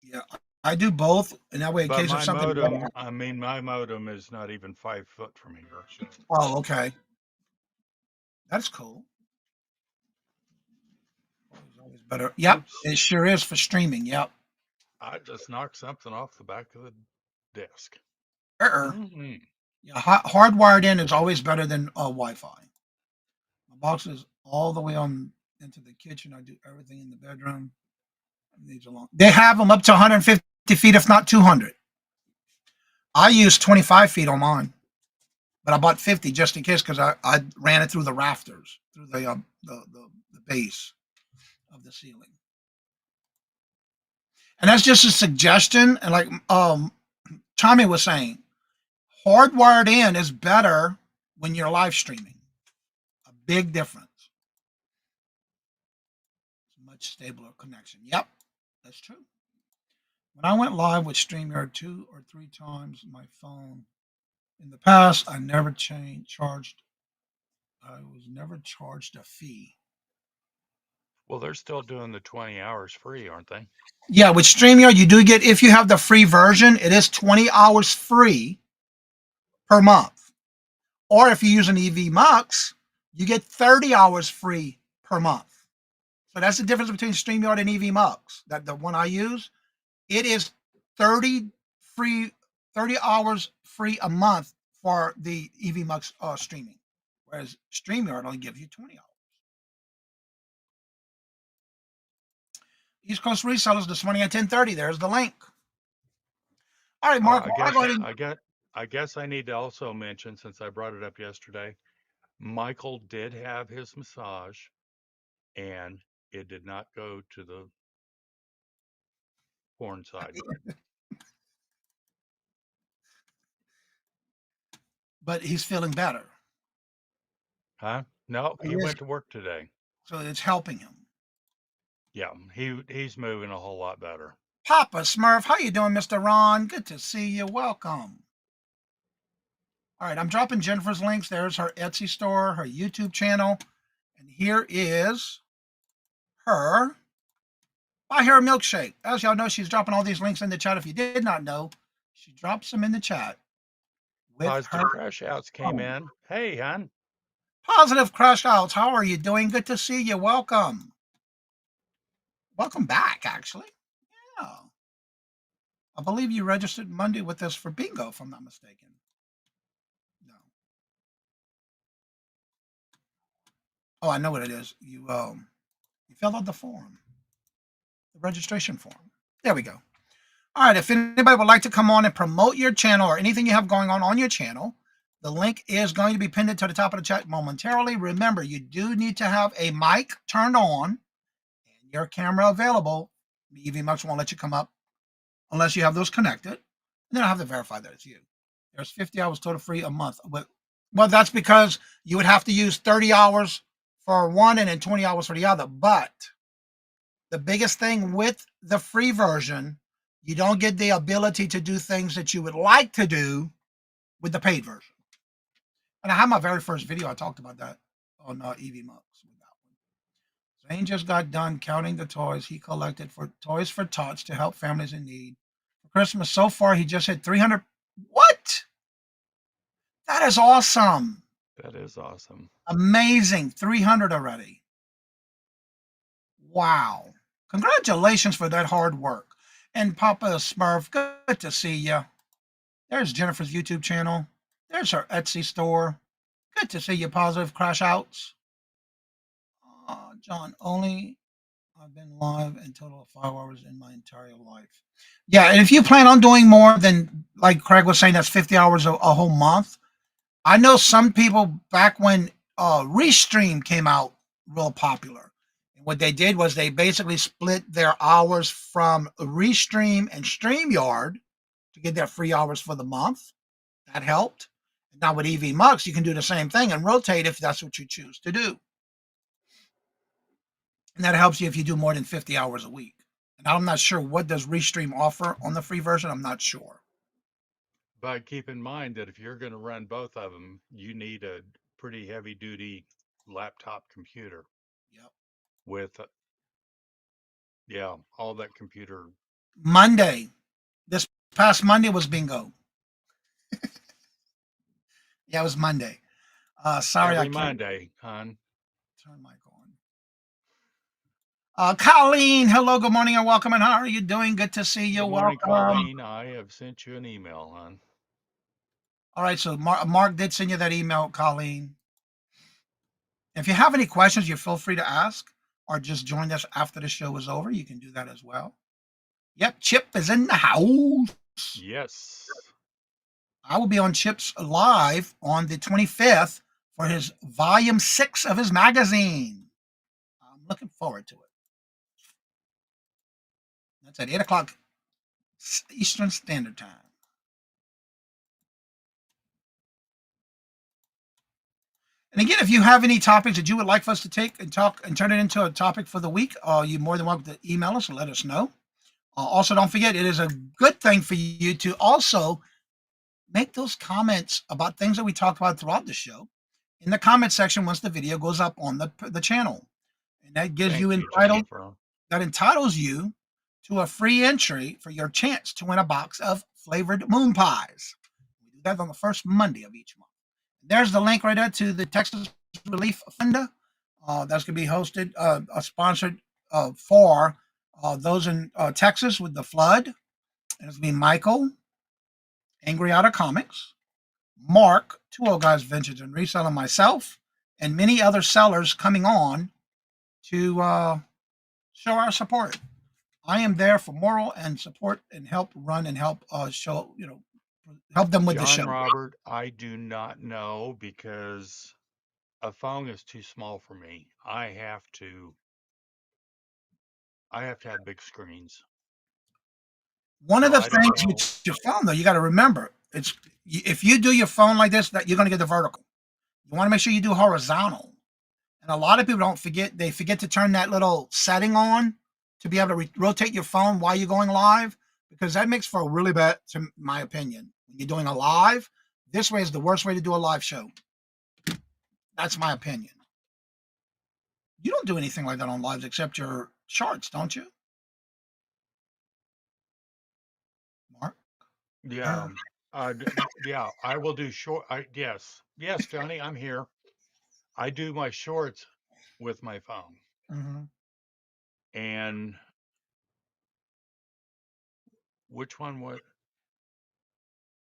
[SPEAKER 8] Yeah, I do both, and that way, in
[SPEAKER 7] But
[SPEAKER 8] case of
[SPEAKER 7] my
[SPEAKER 8] something.
[SPEAKER 7] modem, I mean, my modem is not even 5 foot from here. So
[SPEAKER 8] Oh, okay. That's cool. It's always better. Yep,
[SPEAKER 7] Oops.
[SPEAKER 8] it sure is for streaming. Yep.
[SPEAKER 7] I just knocked something off the back of the desk.
[SPEAKER 8] Uh-uh.
[SPEAKER 7] Hmm.
[SPEAKER 8] Yeah, hardwired in is always better than Wi-Fi. My box is all the way on into the kitchen. I do everything in the bedroom. These are long. They have them up to 150 feet, if not 200. I use 25 feet on mine, but I bought 50 just in case because I ran it through the rafters, through the base of the ceiling. And that's just a suggestion. And like Tommy was saying, hardwired in is better when you're live streaming. A big difference. It's a much stabler connection. Yep, that's true. When I went live with StreamYard 2 or 3 times, my phone in the past, I never charged. I was never charged a fee.
[SPEAKER 7] Well, they're still doing the 20 hours free, aren't they?
[SPEAKER 8] Yeah, with StreamYard, you do get, if you have the free version, it is 20 hours free per month. Or if you use an EV Mux, you get 30 hours free per month. So that's the difference between StreamYard and EV Mux. That the one I use, it is 30 free, 30 hours free a month for the EV Mux streaming, whereas StreamYard only gives you 20 hours. East Coast resellers this morning at 10:30. There's the link. All right, Mark.
[SPEAKER 7] I
[SPEAKER 8] I'll
[SPEAKER 7] guess
[SPEAKER 8] go ahead and
[SPEAKER 7] I guess I need to also mention, since I brought it up yesterday, Michael did have his massage, and it did not go to the porn side.
[SPEAKER 8] but he's feeling better.
[SPEAKER 7] Huh? No,
[SPEAKER 8] He
[SPEAKER 7] he
[SPEAKER 8] is,
[SPEAKER 7] went to work today.
[SPEAKER 8] so it's helping him.
[SPEAKER 7] Yeah, he's moving a whole lot better.
[SPEAKER 8] Papa Smurf, how you doing, Mr. Ron? Good to see you. Welcome. All right, I'm dropping Jennifer's links. There's her Etsy store, her YouTube channel, and here is her Buy Her a Milkshake. As y'all know, she's dropping all these links in the chat. If you did not know, she drops them in the chat with
[SPEAKER 7] Positive
[SPEAKER 8] her
[SPEAKER 7] Crash Outs came
[SPEAKER 8] phone.
[SPEAKER 7] in. Hey, hon.
[SPEAKER 8] Positive Crash Outs, how are you doing? Good to see you. Welcome. Welcome back, actually. Yeah. I believe you registered Monday with us for bingo, if I'm not mistaken. No. Oh, I know what it is. You filled out the form, the registration form. There we go. All right. If anybody would like to come on and promote your channel or anything you have going on your channel, the link is going to be pinned to the top of the chat momentarily. Remember, you do need to have a mic turned on and your camera available. EV Mux won't let you come up unless you have those connected. And then I have to verify that it's you. There's 50 hours total free a month. Well, that's because you would have to use 30 hours for one and then 20 hours for the other. But the biggest thing with the free version, you don't get the ability to do things that you would like to do with the paid version. And I had my very first video. I talked about that on EV Mux with that one. Zane just got done counting the toys he collected for Toys for Tots to help families in need. For Christmas, so far, he just hit 300. What? That is awesome.
[SPEAKER 7] That is awesome.
[SPEAKER 8] Amazing. 300 already. Wow. Congratulations for that hard work. And Papa Smurf, good to see you. There's Jennifer's YouTube channel. There's her Etsy store. Good to see you, Positive Crash Outs. John, only I've been live in total of 5 hours in my entire life. Yeah, and if you plan on doing more than, like Craig was saying, that's 50 hours a whole month. I know some people back when Restream came out real popular. And what they did was they basically split their hours from Restream and StreamYard to get their free hours for the month. That helped. Now with EV Mux, you can do the same thing and rotate if that's what you choose to do. And that helps you if you do more than 50 hours a week. And I'm not sure what does Restream offer on the free version. I'm not sure.
[SPEAKER 7] But keep in mind that if you're going to run both of them, you need a pretty heavy duty laptop computer
[SPEAKER 8] Yep.
[SPEAKER 7] with, yeah, all that computer.
[SPEAKER 8] Monday, this past Monday was bingo. Yeah, it was Monday. Sorry, I
[SPEAKER 7] Every
[SPEAKER 8] can't
[SPEAKER 7] Monday, hon.
[SPEAKER 8] turn mic on. Colleen, hello, good morning, and welcome. And how are you doing? Good to see you.
[SPEAKER 7] Good morning,
[SPEAKER 8] Welcome.
[SPEAKER 7] Colleen. I have sent you an email, hon.
[SPEAKER 8] All right, so Mark did send you that email, Colleen. If you have any questions, you feel free to ask, or just join us after the show is over. You can do that as well. Yep, Chip is in the house.
[SPEAKER 7] Yes.
[SPEAKER 8] I will be on Chip's live on the 25th for his volume 6 of his magazine. I'm looking forward to it. That's at 8 o'clock Eastern Standard Time. And again, if you have any topics that you would like for us to take and talk and turn it into a topic for the week, you're more than welcome to email us and let us know. Also, don't forget, it is a good thing for you to also make those comments about things that we talk about throughout the show in the comment section once the video goes up on the channel. And that gives you
[SPEAKER 7] Thank you,
[SPEAKER 8] entitled
[SPEAKER 7] Jennifer.
[SPEAKER 8] that entitles you to a free entry for your chance to win a box of flavored moon pies. We do that on the first Monday of each month. There's the link right there to the Texas Relief Fund. That's going to be hosted, sponsored for those in Texas with the flood. And it's going to be Michael, Angry Otter Comics, Mark, Two Old Guys Vintage and Reselling, myself, and many other sellers coming on to show our support. I am there for moral and support and help run and help show, help them with the
[SPEAKER 7] John
[SPEAKER 8] show.
[SPEAKER 7] Robert, I do not know because a phone is too small for me. I have to have big screens.
[SPEAKER 8] One of
[SPEAKER 7] So
[SPEAKER 8] the
[SPEAKER 7] I don't
[SPEAKER 8] things
[SPEAKER 7] know.
[SPEAKER 8] with your phone, though, you got to remember, it's if you do your phone like this, that you're going to get the vertical. You want to make sure you do horizontal. And a lot of people don't forget; they forget to turn that little setting on to be able to rotate your phone while you're going live, because that makes for a really bad, to my opinion. When you're doing a live, this way is the worst way to do a live show. That's my opinion. You don't do anything like that on lives except your charts, don't you, Mark?
[SPEAKER 7] Yeah. Yeah, I will do short. Yes, Johnny, I'm here. I do my shorts with my phone.
[SPEAKER 8] Mm-hmm.
[SPEAKER 7] And which one was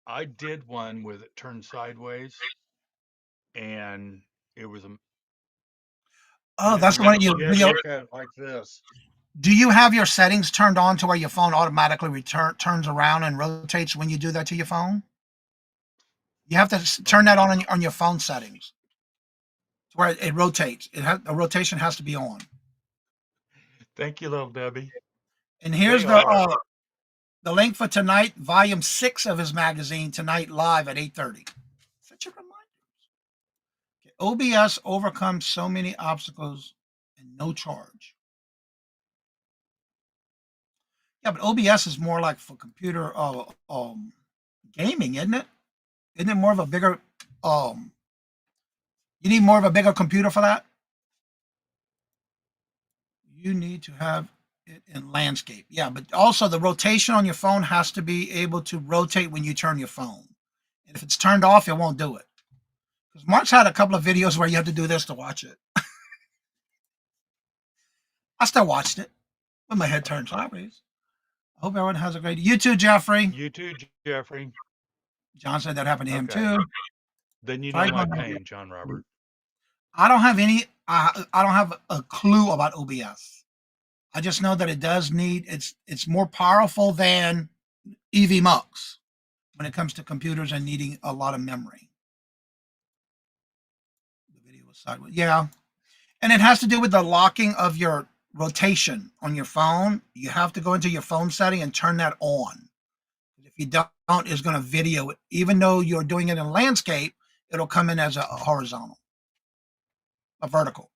[SPEAKER 7] I did one with it turned sideways and it was
[SPEAKER 8] Oh, that's the one you
[SPEAKER 7] you had to
[SPEAKER 8] video.
[SPEAKER 7] look at it like this.
[SPEAKER 8] Do you have your settings turned on to where your phone automatically turns around and rotates when you do that to your phone? You have to turn that
[SPEAKER 7] Oh,
[SPEAKER 8] on your phone settings to where it rotates. The rotation has to be on.
[SPEAKER 7] thank you, little Debbie.
[SPEAKER 8] And
[SPEAKER 7] They
[SPEAKER 8] here's
[SPEAKER 7] are.
[SPEAKER 8] the link for tonight, volume 6 of his magazine, tonight live at 8:30. Such a reminder. Okay, OBS overcomes so many obstacles and no charge. Yeah, but OBS is more like for computer gaming, isn't it? Isn't it more of a bigger um you need more of a bigger computer for that? You need to have it in landscape. Yeah, but also the rotation on your phone has to be able to rotate when you turn your phone. And if it's turned off, it won't do it. Because Mark's had a couple of videos where you have to do this to watch it. I still watched it with my head turned sideways. I hope everyone has a great. You too, Jeffrey.
[SPEAKER 7] You too, Jeffrey.
[SPEAKER 8] John said that happened to him
[SPEAKER 7] Okay.
[SPEAKER 8] too.
[SPEAKER 7] Then you
[SPEAKER 8] Try
[SPEAKER 7] know my
[SPEAKER 8] going on.
[SPEAKER 7] pain, John Robert.
[SPEAKER 8] I don't have any. I don't have a clue about OBS. I just know that it does need. It's more powerful than EV when it comes to computers and needing a lot of memory. The video was sideways. Yeah. And it has to do with the locking of your rotation on your phone. You have to go into your phone setting and turn that on. If you don't, it's going to video it. Even though you're doing it in landscape, it'll come in as a horizontal, a vertical.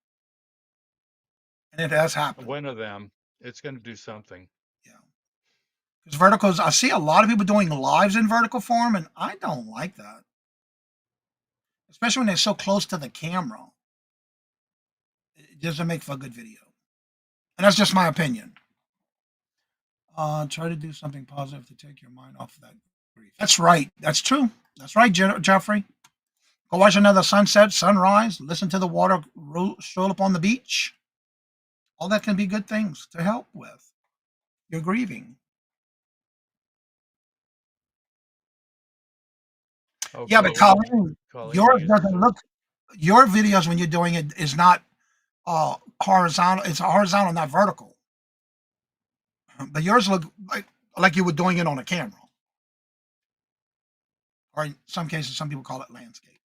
[SPEAKER 8] And it has happened.
[SPEAKER 7] One of them, it's going to do something.
[SPEAKER 8] Yeah. Because verticals, I see a lot of people doing lives in vertical form, and I don't like that. Especially when they're so close to the camera. It doesn't make for a good video. And that's just my opinion. Try to do something positive to take your mind off of that grief. That's right. That's true. That's right, Jeffrey. Go watch another sunset, sunrise, listen to the water stroll up on the beach. All that can be good things to help with your grieving.
[SPEAKER 7] Oh,
[SPEAKER 8] Yeah, but
[SPEAKER 7] Colleen,
[SPEAKER 8] Colleen,
[SPEAKER 7] Colleen
[SPEAKER 8] yours
[SPEAKER 7] uses
[SPEAKER 8] doesn't
[SPEAKER 7] her.
[SPEAKER 8] look. Your videos when you're doing it is not horizontal. It's horizontal, not vertical. But yours look like you were doing it on a camera, or in some cases, some people call it landscape.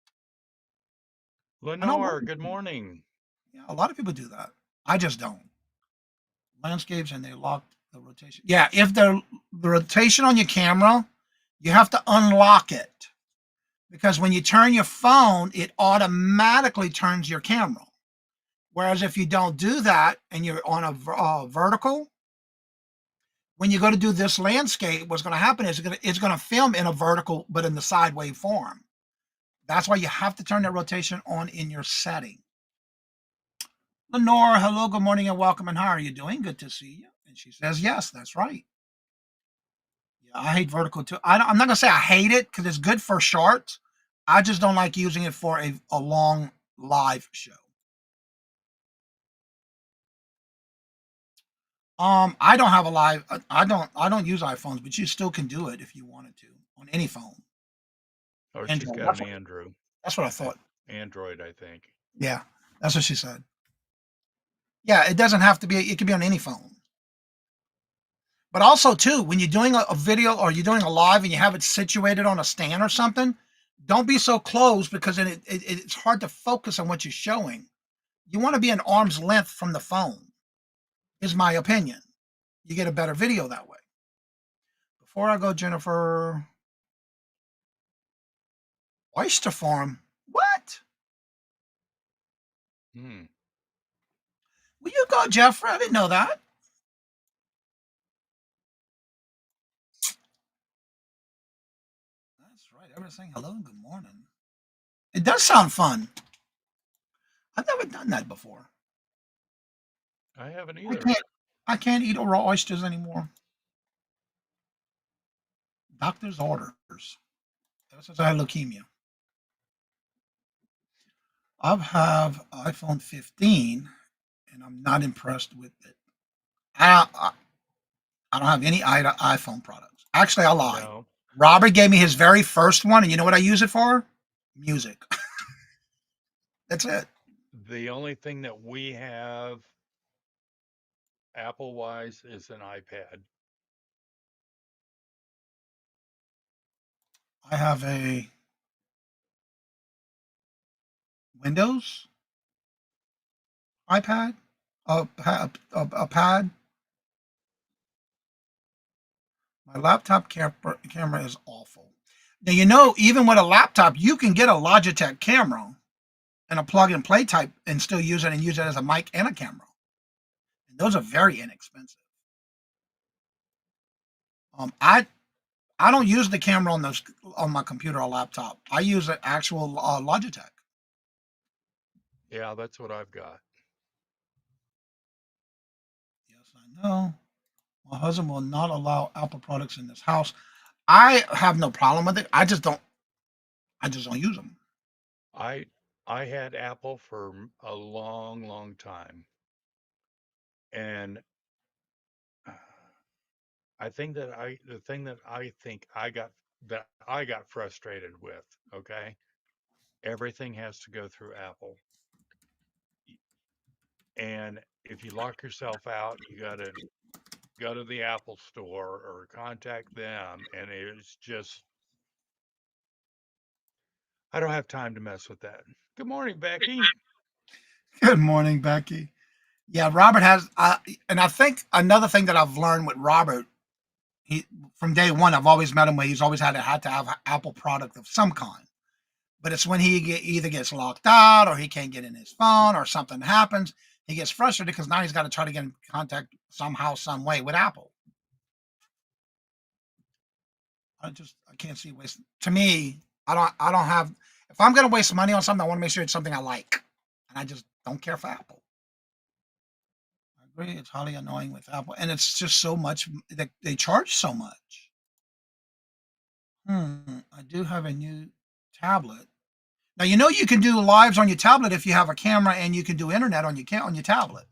[SPEAKER 8] I know
[SPEAKER 7] Lenore, good morning.
[SPEAKER 8] yeah, a lot of people do that. I just don't. Landscapes and they lock the rotation. Yeah, if the rotation on your camera, you have to unlock it because when you turn your phone, it automatically turns your camera. Whereas if you don't do that and you're on a vertical, when you go to do this landscape, what's going to happen is it's going to film in a vertical, but in the sideway form. That's why you have to turn that rotation on in your setting. Lenore, hello, good morning, and welcome. And how are you doing? Good to see you. And she says, yes, that's right. Yeah, I hate vertical too. I'm not going to say I hate it because it's good for shorts. I just don't like using it for a long live show. I don't have a live. I don't use iPhones, but you still can do it if you wanted to on any phone.
[SPEAKER 7] Oh, she's
[SPEAKER 8] Android.
[SPEAKER 7] got an Andrew.
[SPEAKER 8] That's what I thought.
[SPEAKER 7] Android, I think.
[SPEAKER 8] Yeah, that's what she said. Yeah, it doesn't have to be. It could be on any phone. But also too, when you're doing a video or you're doing a live and you have it situated on a stand or something, don't be so close because then it's hard to focus on what you're showing. You want to be an arm's length from the phone, is my opinion. You get a better video that way. Before I go, Jennifer, oyster farm. What?
[SPEAKER 7] Hmm.
[SPEAKER 8] Will you go, Jeffrey? I didn't know that. That's right. Everyone's saying hello and good morning. It does sound fun. I've never done that before.
[SPEAKER 7] I haven't
[SPEAKER 8] I
[SPEAKER 7] either.
[SPEAKER 8] can't. I can't eat raw oysters anymore. Doctor's orders. Ever since I had leukemia. I have iPhone 15, and I'm not impressed with it. I don't have any iPhone products. Actually, I lied.
[SPEAKER 7] No.
[SPEAKER 8] Robert gave me his very first one, and you know what I use it for? Music. That's it.
[SPEAKER 7] The only thing that we have Apple wise is an iPad.
[SPEAKER 8] I have a Windows iPad, a pad. My laptop camera is awful. Now, even with a laptop, you can get a Logitech camera and a plug and play type and still use it and use it as a mic and a camera. And those are very inexpensive. I don't use the camera on my computer or laptop. I use an actual Logitech.
[SPEAKER 7] Yeah, that's what I've got.
[SPEAKER 8] Yes, I know. My husband will not allow Apple products in this house. I have no problem with it. I just don't. I just don't use them.
[SPEAKER 7] I I had Apple for a long, long time, and the thing that I got frustrated with. Okay, everything has to go through Apple, and if you lock yourself out, you got to go to the Apple store or contact them, and it's just I don't have time to mess with that. Good morning, Becky.
[SPEAKER 8] Good morning, Becky. Yeah, Robert has, and I think another thing that I've learned with Robert, he from day one, I've always met him where he's always had to have an Apple product of some kind. But it's when either gets locked out or he can't get in his phone or something happens, he gets frustrated because now he's got to try to get in contact somehow, some way with Apple. I can't see waste. To me, I don't have. If I'm going to waste money on something, I want to make sure it's something I like, and I just don't care for Apple. I agree. It's highly annoying with Apple, and it's just so much that they charge so much. I do have a new tablet. Now you can do lives on your tablet if you have a camera, and you can do internet on your tablet.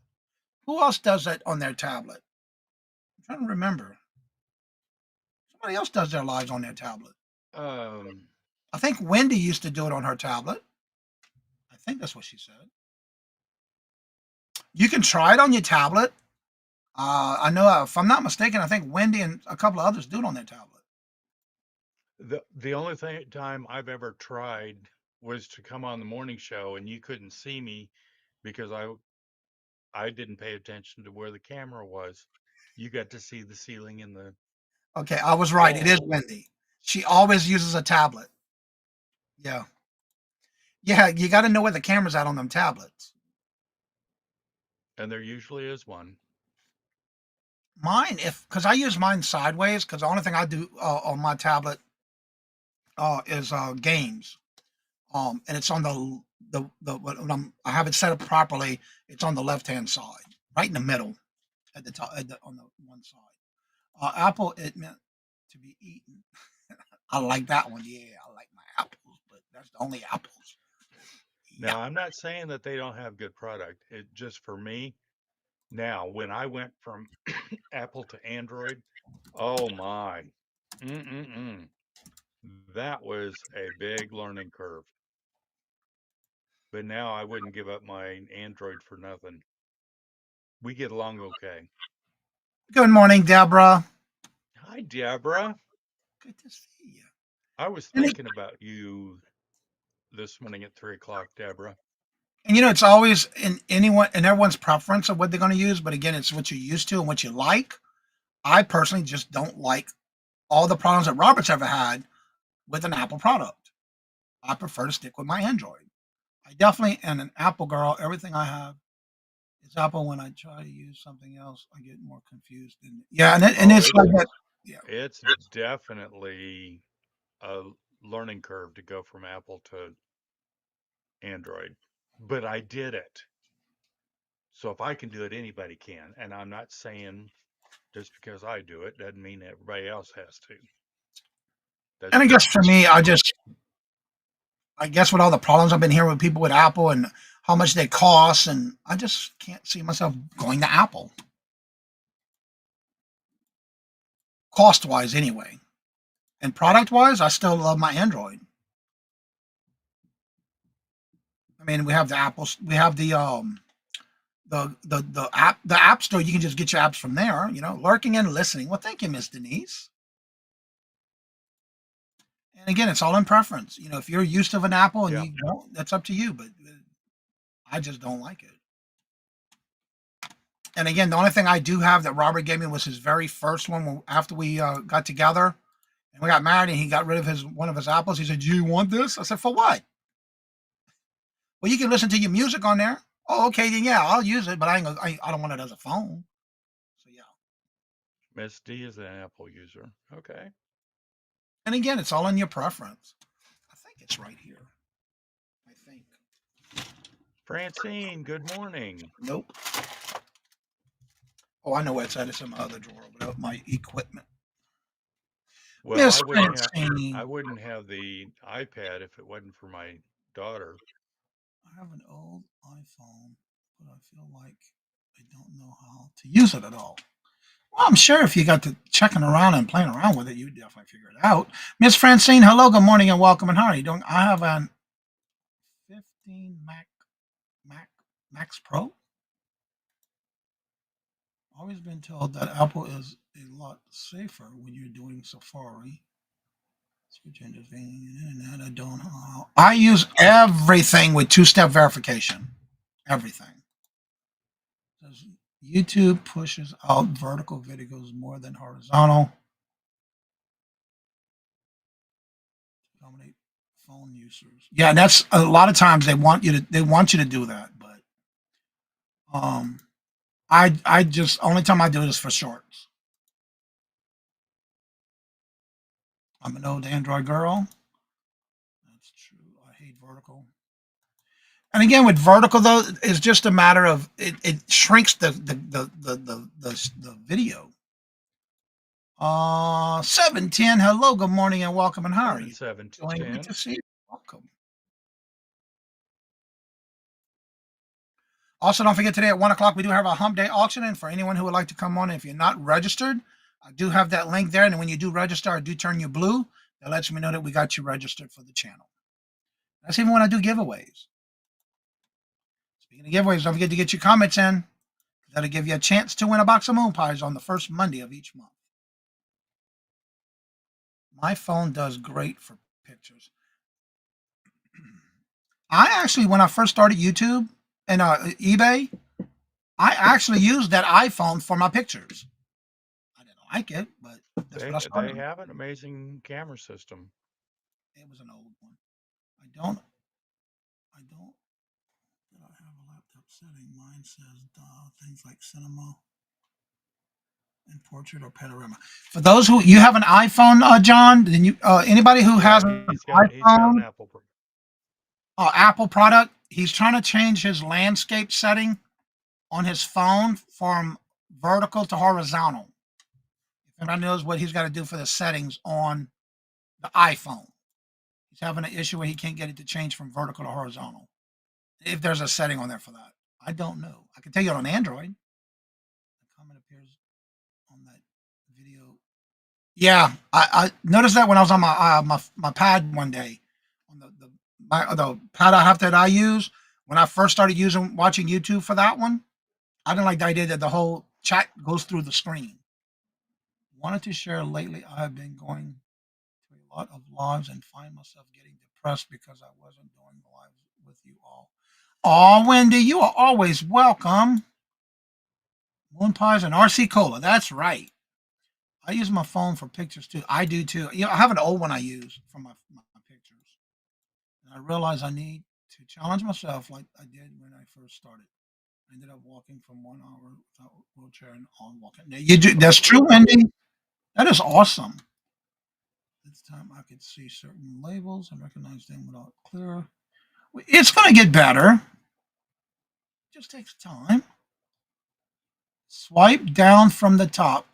[SPEAKER 8] Who else does that on their tablet? I'm trying to remember. Somebody else does their lives on their tablet.
[SPEAKER 7] Um,
[SPEAKER 8] I think Wendy used to do it on her tablet. I think that's what she said. You can try it on your tablet. I know, if I'm not mistaken, I think Wendy and a couple of others do it on their tablet.
[SPEAKER 7] the only time I've ever tried was to come on the morning show, and you couldn't see me because I didn't pay attention to where the camera was. You got to see the ceiling and the
[SPEAKER 8] Okay, I was right. It is
[SPEAKER 7] wall,
[SPEAKER 8] Wendy. She always uses a tablet. Yeah. Yeah, you got to know where the camera's at on them tablets.
[SPEAKER 7] and there usually is one.
[SPEAKER 8] Mine, if because I use mine sideways, because the only thing I do on my tablet is games. And it's on I have it set up properly. It's on the left hand side, right in the middle, at the top, on the one side. Apple, it meant to be eaten. I like that one. Yeah, I like my apples, but that's the only apples. Yeah.
[SPEAKER 7] Now, I'm not saying that they don't have good product. It just for me, now when I went from Apple to Android, oh my. Mm-mm-mm. That was a big learning curve. But now I wouldn't give up my Android for nothing. We get along okay.
[SPEAKER 8] Good morning, Deborah.
[SPEAKER 7] Hi, Deborah.
[SPEAKER 8] Good to see you.
[SPEAKER 7] I was
[SPEAKER 8] And,
[SPEAKER 7] thinking about you this morning at 3 o'clock, Deborah.
[SPEAKER 8] and it's always in anyone and everyone's preference of what they're going to use. But again, it's what you're used to and what you like. I personally just don't like all the problems that Robert's ever had with an Apple product. I prefer to stick with my Android. I definitely am an Apple girl. Everything I have is Apple. When I try to use something else, I get more confused. Yeah, and
[SPEAKER 7] Oh,
[SPEAKER 8] it's like that. Yeah.
[SPEAKER 7] it's definitely a learning curve to go from Apple to Android. But I did it. So if I can do it, anybody can. And I'm not saying just because I do it doesn't mean everybody else has to.
[SPEAKER 8] And
[SPEAKER 7] That's
[SPEAKER 8] I guess
[SPEAKER 7] just
[SPEAKER 8] for
[SPEAKER 7] me.
[SPEAKER 8] me, I guess with all the problems I've been hearing with people with Apple and how much they cost, and I just can't see myself going to Apple cost wise anyway. And product wise, I still love my Android. I mean, we have the apples, we have the app store. You can just get your apps from there. Lurking and listening. Well, thank you, Miss Denise. And again, it's all in preference. If you're used to an Apple and
[SPEAKER 7] Yeah.
[SPEAKER 8] you don't, that's up to you. But I just don't like it. And again, the only thing I do have that Robert gave me was his very first one after we got together and we got married, and he got rid of one of his apples. He said, "Do you want this?" I said, "For what?" "Well, you can listen to your music on there." "Oh, okay, then yeah, I'll use it, but I don't want it as a phone." So yeah.
[SPEAKER 7] Miss D is an Apple user. Okay.
[SPEAKER 8] And again, it's all in your preference. I think it's right here. I think.
[SPEAKER 7] Francine, good morning.
[SPEAKER 8] Nope. Oh, I know where it's at. It's in my other drawer without my equipment.
[SPEAKER 7] Well,
[SPEAKER 8] Miss
[SPEAKER 7] I
[SPEAKER 8] Francine.
[SPEAKER 7] wouldn't have the iPad if it wasn't for my daughter.
[SPEAKER 8] I have an old iPhone, but I feel like I don't know how to use it at all. Well, I'm sure if you got to checking around and playing around with it, you'd definitely figure it out. Miss Francine, hello, good morning, and welcome. And how are you doing? I have an 15 Mac Max Pro. Always been told that Apple is a lot safer when you're doing Safari. Switch engines, internet. I don't know. I use everything with two-step verification. Everything. Says YouTube pushes out vertical videos more than horizontal. Accommodate phone users. Yeah, and that's a lot of times they want you to do that, but I just only time I do it is for shorts. I'm an old Android girl. That's true. I hate vertical. And again, with vertical though, it's just a matter of it shrinks the video. 710. Hello, good morning, and welcome. And how are
[SPEAKER 7] Morning,
[SPEAKER 8] you doing? Good
[SPEAKER 7] 710.
[SPEAKER 8] to see you. Welcome. Also, don't forget today at 1 o'clock, we do have a hump day auction. And for anyone who would like to come on, if you're not registered, I do have that link there. And when you do register, I do turn you blue. That lets me know that we got you registered for the channel. That's even when I do giveaways. Speaking of giveaways, don't forget to get your comments in. That'll give you a chance to win a box of moon pies on the first Monday of each month. My phone does great for pictures. I actually, when I first started YouTube and eBay, I actually used that iPhone for my pictures. I didn't like it, but that's what I
[SPEAKER 7] They
[SPEAKER 8] started with.
[SPEAKER 7] have an amazing camera system.
[SPEAKER 8] It was an old one. I don't. Did I have a laptop setting? Mine says things like cinema and portrait or panorama. For those who you have an iPhone, John, then you anybody who
[SPEAKER 7] Yeah,
[SPEAKER 8] has an
[SPEAKER 7] he's got an
[SPEAKER 8] iPhone,
[SPEAKER 7] Apple.
[SPEAKER 8] Apple product, he's trying to change his landscape setting on his phone from vertical to horizontal. If anybody knows what he's got to do for the settings on the iPhone, he's having an issue where he can't get it to change from vertical to horizontal. If there's a setting on there for that, I don't know. I can tell you on Android. The comment appears on that video. Yeah, I noticed that when I was on my pad one day, on the pad I have that I use when I first started watching YouTube for that one. I didn't like the idea that the whole chat goes through the screen. Wanted to share lately. I have been going to a lot of lives and find myself getting depressed because I wasn't doing lives with you all. Oh, Wendy, you are always welcome. Moon pies and RC cola. That's right. I use my phone for pictures too. I do too. I have an old one I use for my pictures. And I realize I need to challenge myself like I did when I first started. I ended up walking from 1 hour without a wheelchair and on walking. Now, that's true, Wendy. That is awesome. This time I could see certain labels and recognize them without clear. It's going to get better. It just takes time. Swipe down from the top.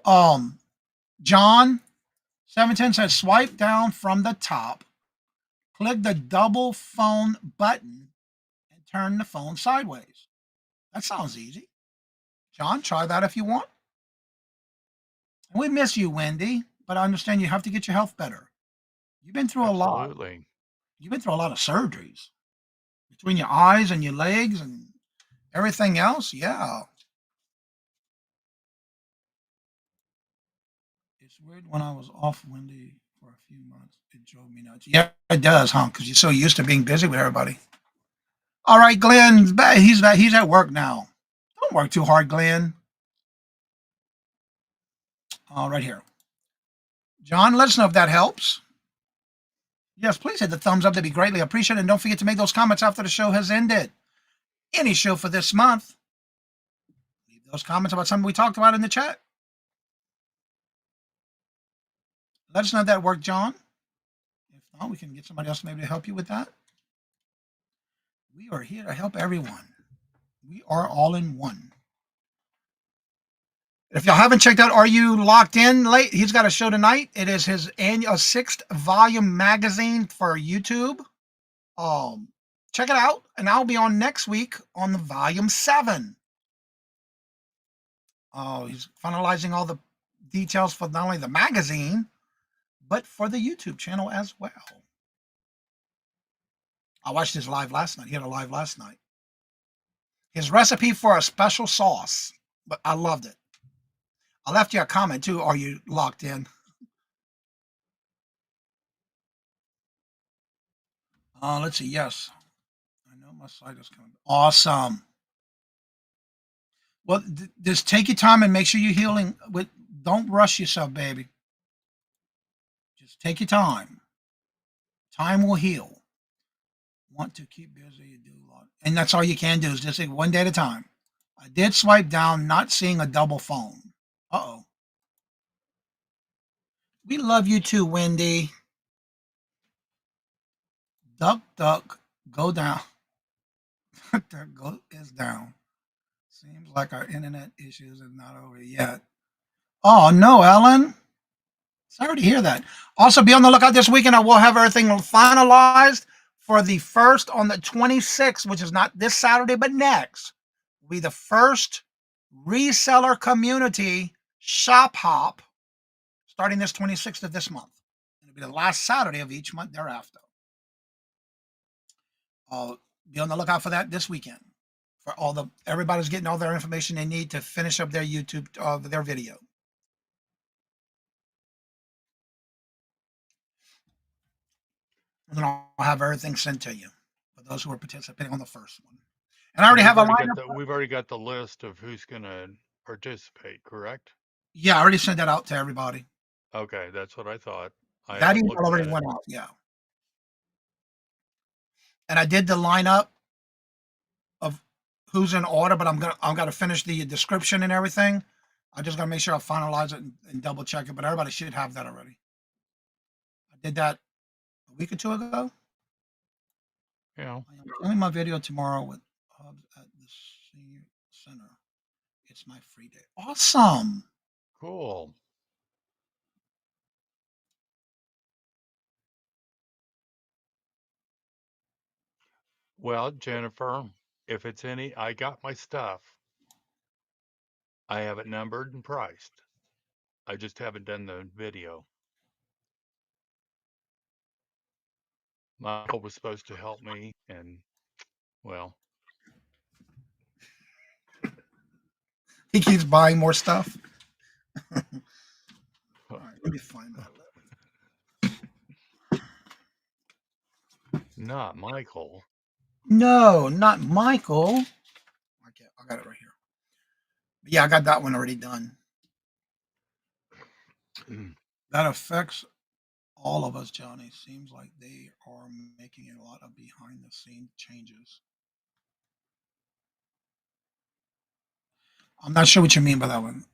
[SPEAKER 8] John 710 says swipe down from the top. Click the double phone button and turn the phone sideways. That sounds easy. John, try that if you want. And we miss you, Wendy, but I understand you have to get your health better. You've been through a lot.
[SPEAKER 7] Absolutely.
[SPEAKER 8] You've been through a lot of surgeries between your eyes and your legs and everything else. Yeah. It's weird when I was off Wendy for a few months. It drove me nuts. Yeah, it does, huh? Because you're so used to being busy with everybody. All right, Glenn's back. He's back. He's at work now. Don't work too hard, Glenn. Right here. John, let us know if that helps. Yes, please hit the thumbs up. That'd be greatly appreciated. And don't forget to make those comments after the show has ended. Any show for this month. Leave those comments about something we talked about in the chat. Let us know if that worked, John. If not, we can get somebody else maybe to help you with that. We are here to help everyone. We are all in one. If y'all haven't checked out Are You Locked In Late, he's got a show tonight. It is his annual 6th volume magazine for YouTube. Check it out, and I'll be on next week on the volume 7. He's finalizing all the details for not only the magazine, but for the YouTube channel as well. I watched his live last night. He had a live last night. His recipe for a special sauce, but I loved it. I left you a comment too. Are you locked in? Let's see. Yes. I know my site is coming. Awesome. Well, just take your time and make sure you're healing. Don't rush yourself, baby. Just take your time. Time will heal. Want to keep busy, you do a lot. And that's all you can do is just take one day at a time. I did swipe down, not seeing a double phone. Uh-oh. We love you too, Wendy. Duck, duck, go down. Duck, go is down. Seems like our internet issues are not over yet. Oh, no, Ellen. Sorry to hear that. Also, be on the lookout this weekend. I will have everything finalized for the first on the 26th, which is not this Saturday, but next. will be the first reseller community shop hop starting this 26th of this month. It'll be the last Saturday of each month thereafter. I'll be on the lookout for that this weekend. For everybody's getting all their information they need to finish up their YouTube their video. And then I'll have everything sent to you for those who are participating on the first one. And I already have a lineup.
[SPEAKER 7] We've already got the list of who's going to participate, correct?
[SPEAKER 8] Yeah, I already sent that out to everybody.
[SPEAKER 7] Okay, that's what I thought. I
[SPEAKER 8] That
[SPEAKER 7] haven't
[SPEAKER 8] email
[SPEAKER 7] looked
[SPEAKER 8] already
[SPEAKER 7] at it.
[SPEAKER 8] went out. Yeah. And I did the lineup of who's in order, but I'm gonna finish the description and everything. I just gotta make sure I finalize it and double check it. But everybody should have that already. I did that a week or two ago.
[SPEAKER 7] Yeah.
[SPEAKER 8] I am filming my video tomorrow with Hubs at the senior center. It's my free day. Awesome.
[SPEAKER 7] Cool. Well, Jennifer, if it's I got my stuff. I have it numbered and priced. I just haven't done the video. Michael was supposed to help me, and well,
[SPEAKER 8] He keeps buying more stuff. All right, let me find that.
[SPEAKER 7] not Michael.
[SPEAKER 8] No, not Michael. I got it right here. Yeah, I got that one already done. That affects all of us, Johnny. Seems like they are making a lot of behind the scenes changes. I'm not sure what you mean by that one.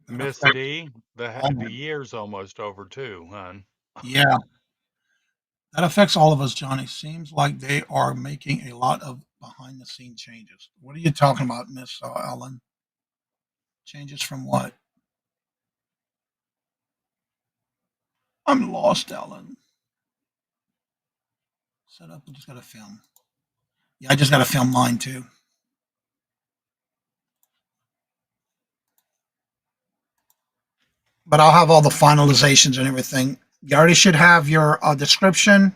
[SPEAKER 8] That
[SPEAKER 7] Miss
[SPEAKER 8] affects
[SPEAKER 7] D,
[SPEAKER 8] all of
[SPEAKER 7] the
[SPEAKER 8] us.
[SPEAKER 7] year's almost over too, hon.
[SPEAKER 8] Yeah, that affects all of us, Johnny. Seems like they are making a lot of behind the scene changes. What are you talking about, Miss Ellen? Changes from what? I'm lost, Ellen. Set up. We just got to film. Yeah, I just got to film mine too. But I'll have all the finalizations and everything. You already should have your description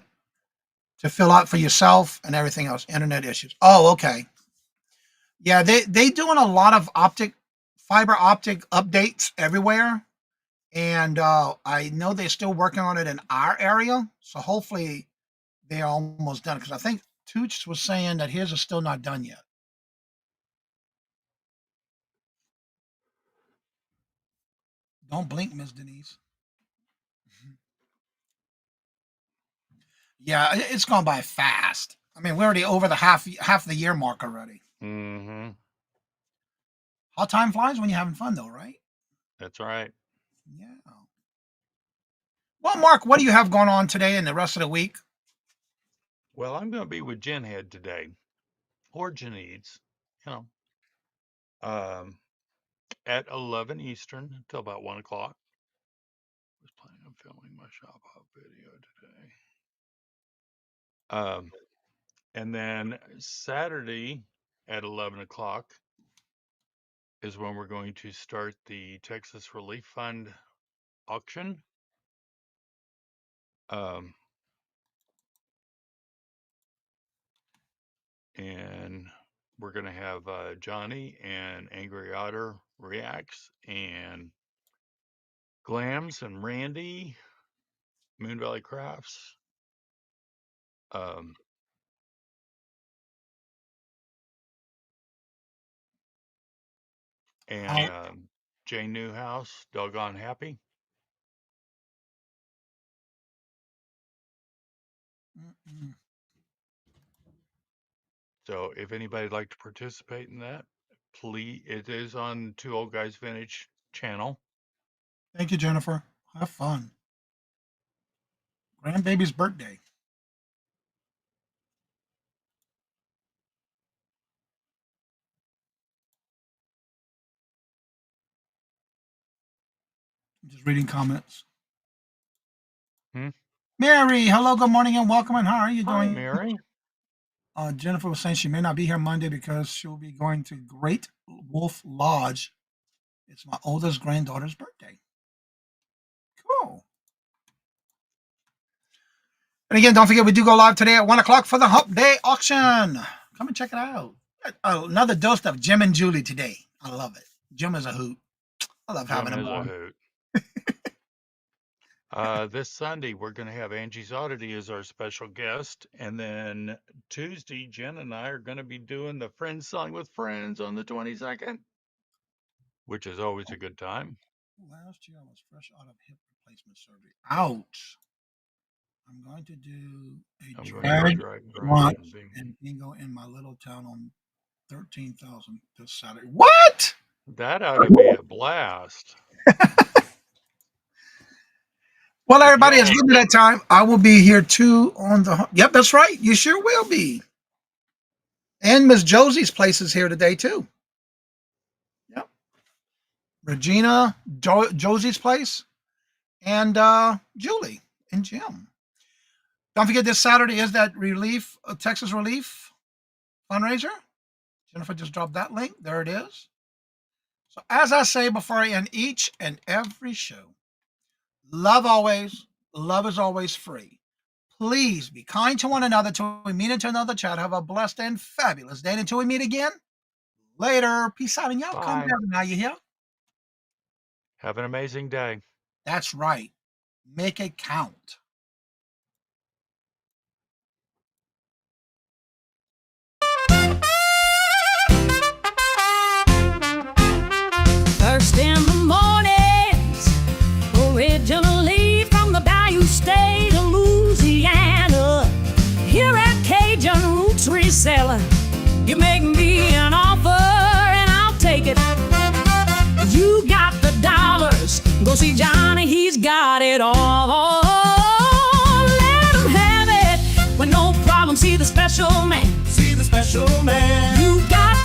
[SPEAKER 8] to fill out for yourself and everything else. Internet issues. Oh, okay. Yeah, they doing a lot of fiber optic updates everywhere, and I know they're still working on it in our area. So hopefully they're almost done because I think Tooch was saying that his is still not done yet. Don't blink, Miss Denise. Yeah, it's gone by fast. I mean, we're already over the half the year mark already.
[SPEAKER 7] Mm-hmm.
[SPEAKER 8] How time flies when you're having fun, though, right?
[SPEAKER 7] That's right.
[SPEAKER 8] Yeah. Well, Mark, what do you have going on today and the rest of the week?
[SPEAKER 7] Well, I'm going to be with Jen Head today, or Janine's, you know, at 11 Eastern until about 1 o'clock. I was planning on filming my shop hop video today. And then Saturday at 11 o'clock is when we're going to start the Texas Relief Fund auction. And we're going to have Johnny and Angry Otter reacts, and Glams and Randy, Moon Valley Crafts, and Jane Newhouse, Doggone Happy.
[SPEAKER 8] Mm-mm.
[SPEAKER 7] So if anybody'd like to participate in that, please, it is on Two Old Guys Vintage channel.
[SPEAKER 8] Thank you, Jennifer. Have fun. Grandbaby's birthday. I'm just reading comments.
[SPEAKER 7] Hmm?
[SPEAKER 8] Mary, hello, good morning, and welcome. And how are you
[SPEAKER 7] Hi,
[SPEAKER 8] doing?
[SPEAKER 7] Mary.
[SPEAKER 8] Jennifer was saying she may not be here Monday because she'll be going to Great Wolf Lodge. It's my oldest granddaughter's birthday. Cool. And again, don't forget, we do go live today at 1 o'clock for the Hump Day auction. Come and check it out. Another dose of Jim and Julie today. I love it. Jim is a hoot. I love having him on.
[SPEAKER 7] Hoot. This Sunday, we're going to have Angie's Oddity as our special guest. And then Tuesday, Jen and I are going to be doing the Friends Song with Friends on the 22nd, which is always a good time.
[SPEAKER 8] Last year, I was fresh out of hip replacement surgery. Ouch. I'm going to do a drag brunch and bingo in my little town on 13,000 this Saturday. What?
[SPEAKER 7] That ought to be a blast.
[SPEAKER 8] Well, everybody, it's getting to that time. I will be here too on the. Yep, that's right. You sure will be. And Miss Josie's place is here today too. Yep. Regina, Josie's place, and Julie and Jim. Don't forget, this Saturday is that relief, Texas Relief fundraiser. Jennifer just dropped that link. There it is. So as I say before I end each and every show, love always, love is always free. Please be kind to one another till we meet into another chat. Have a blessed and fabulous day. And until we meet again, later. Peace out, and y'all come down now. You hear?
[SPEAKER 7] Have an amazing day.
[SPEAKER 8] That's right. Make it count.
[SPEAKER 1] First in the mornings, originally from the Bayou State of Louisiana. Here at Cajun Roots Reseller, you make me an offer and I'll take it. You got the dollars, go see Johnny, he's got it all. Let him have it with no problem. See the special man. See the special man. You got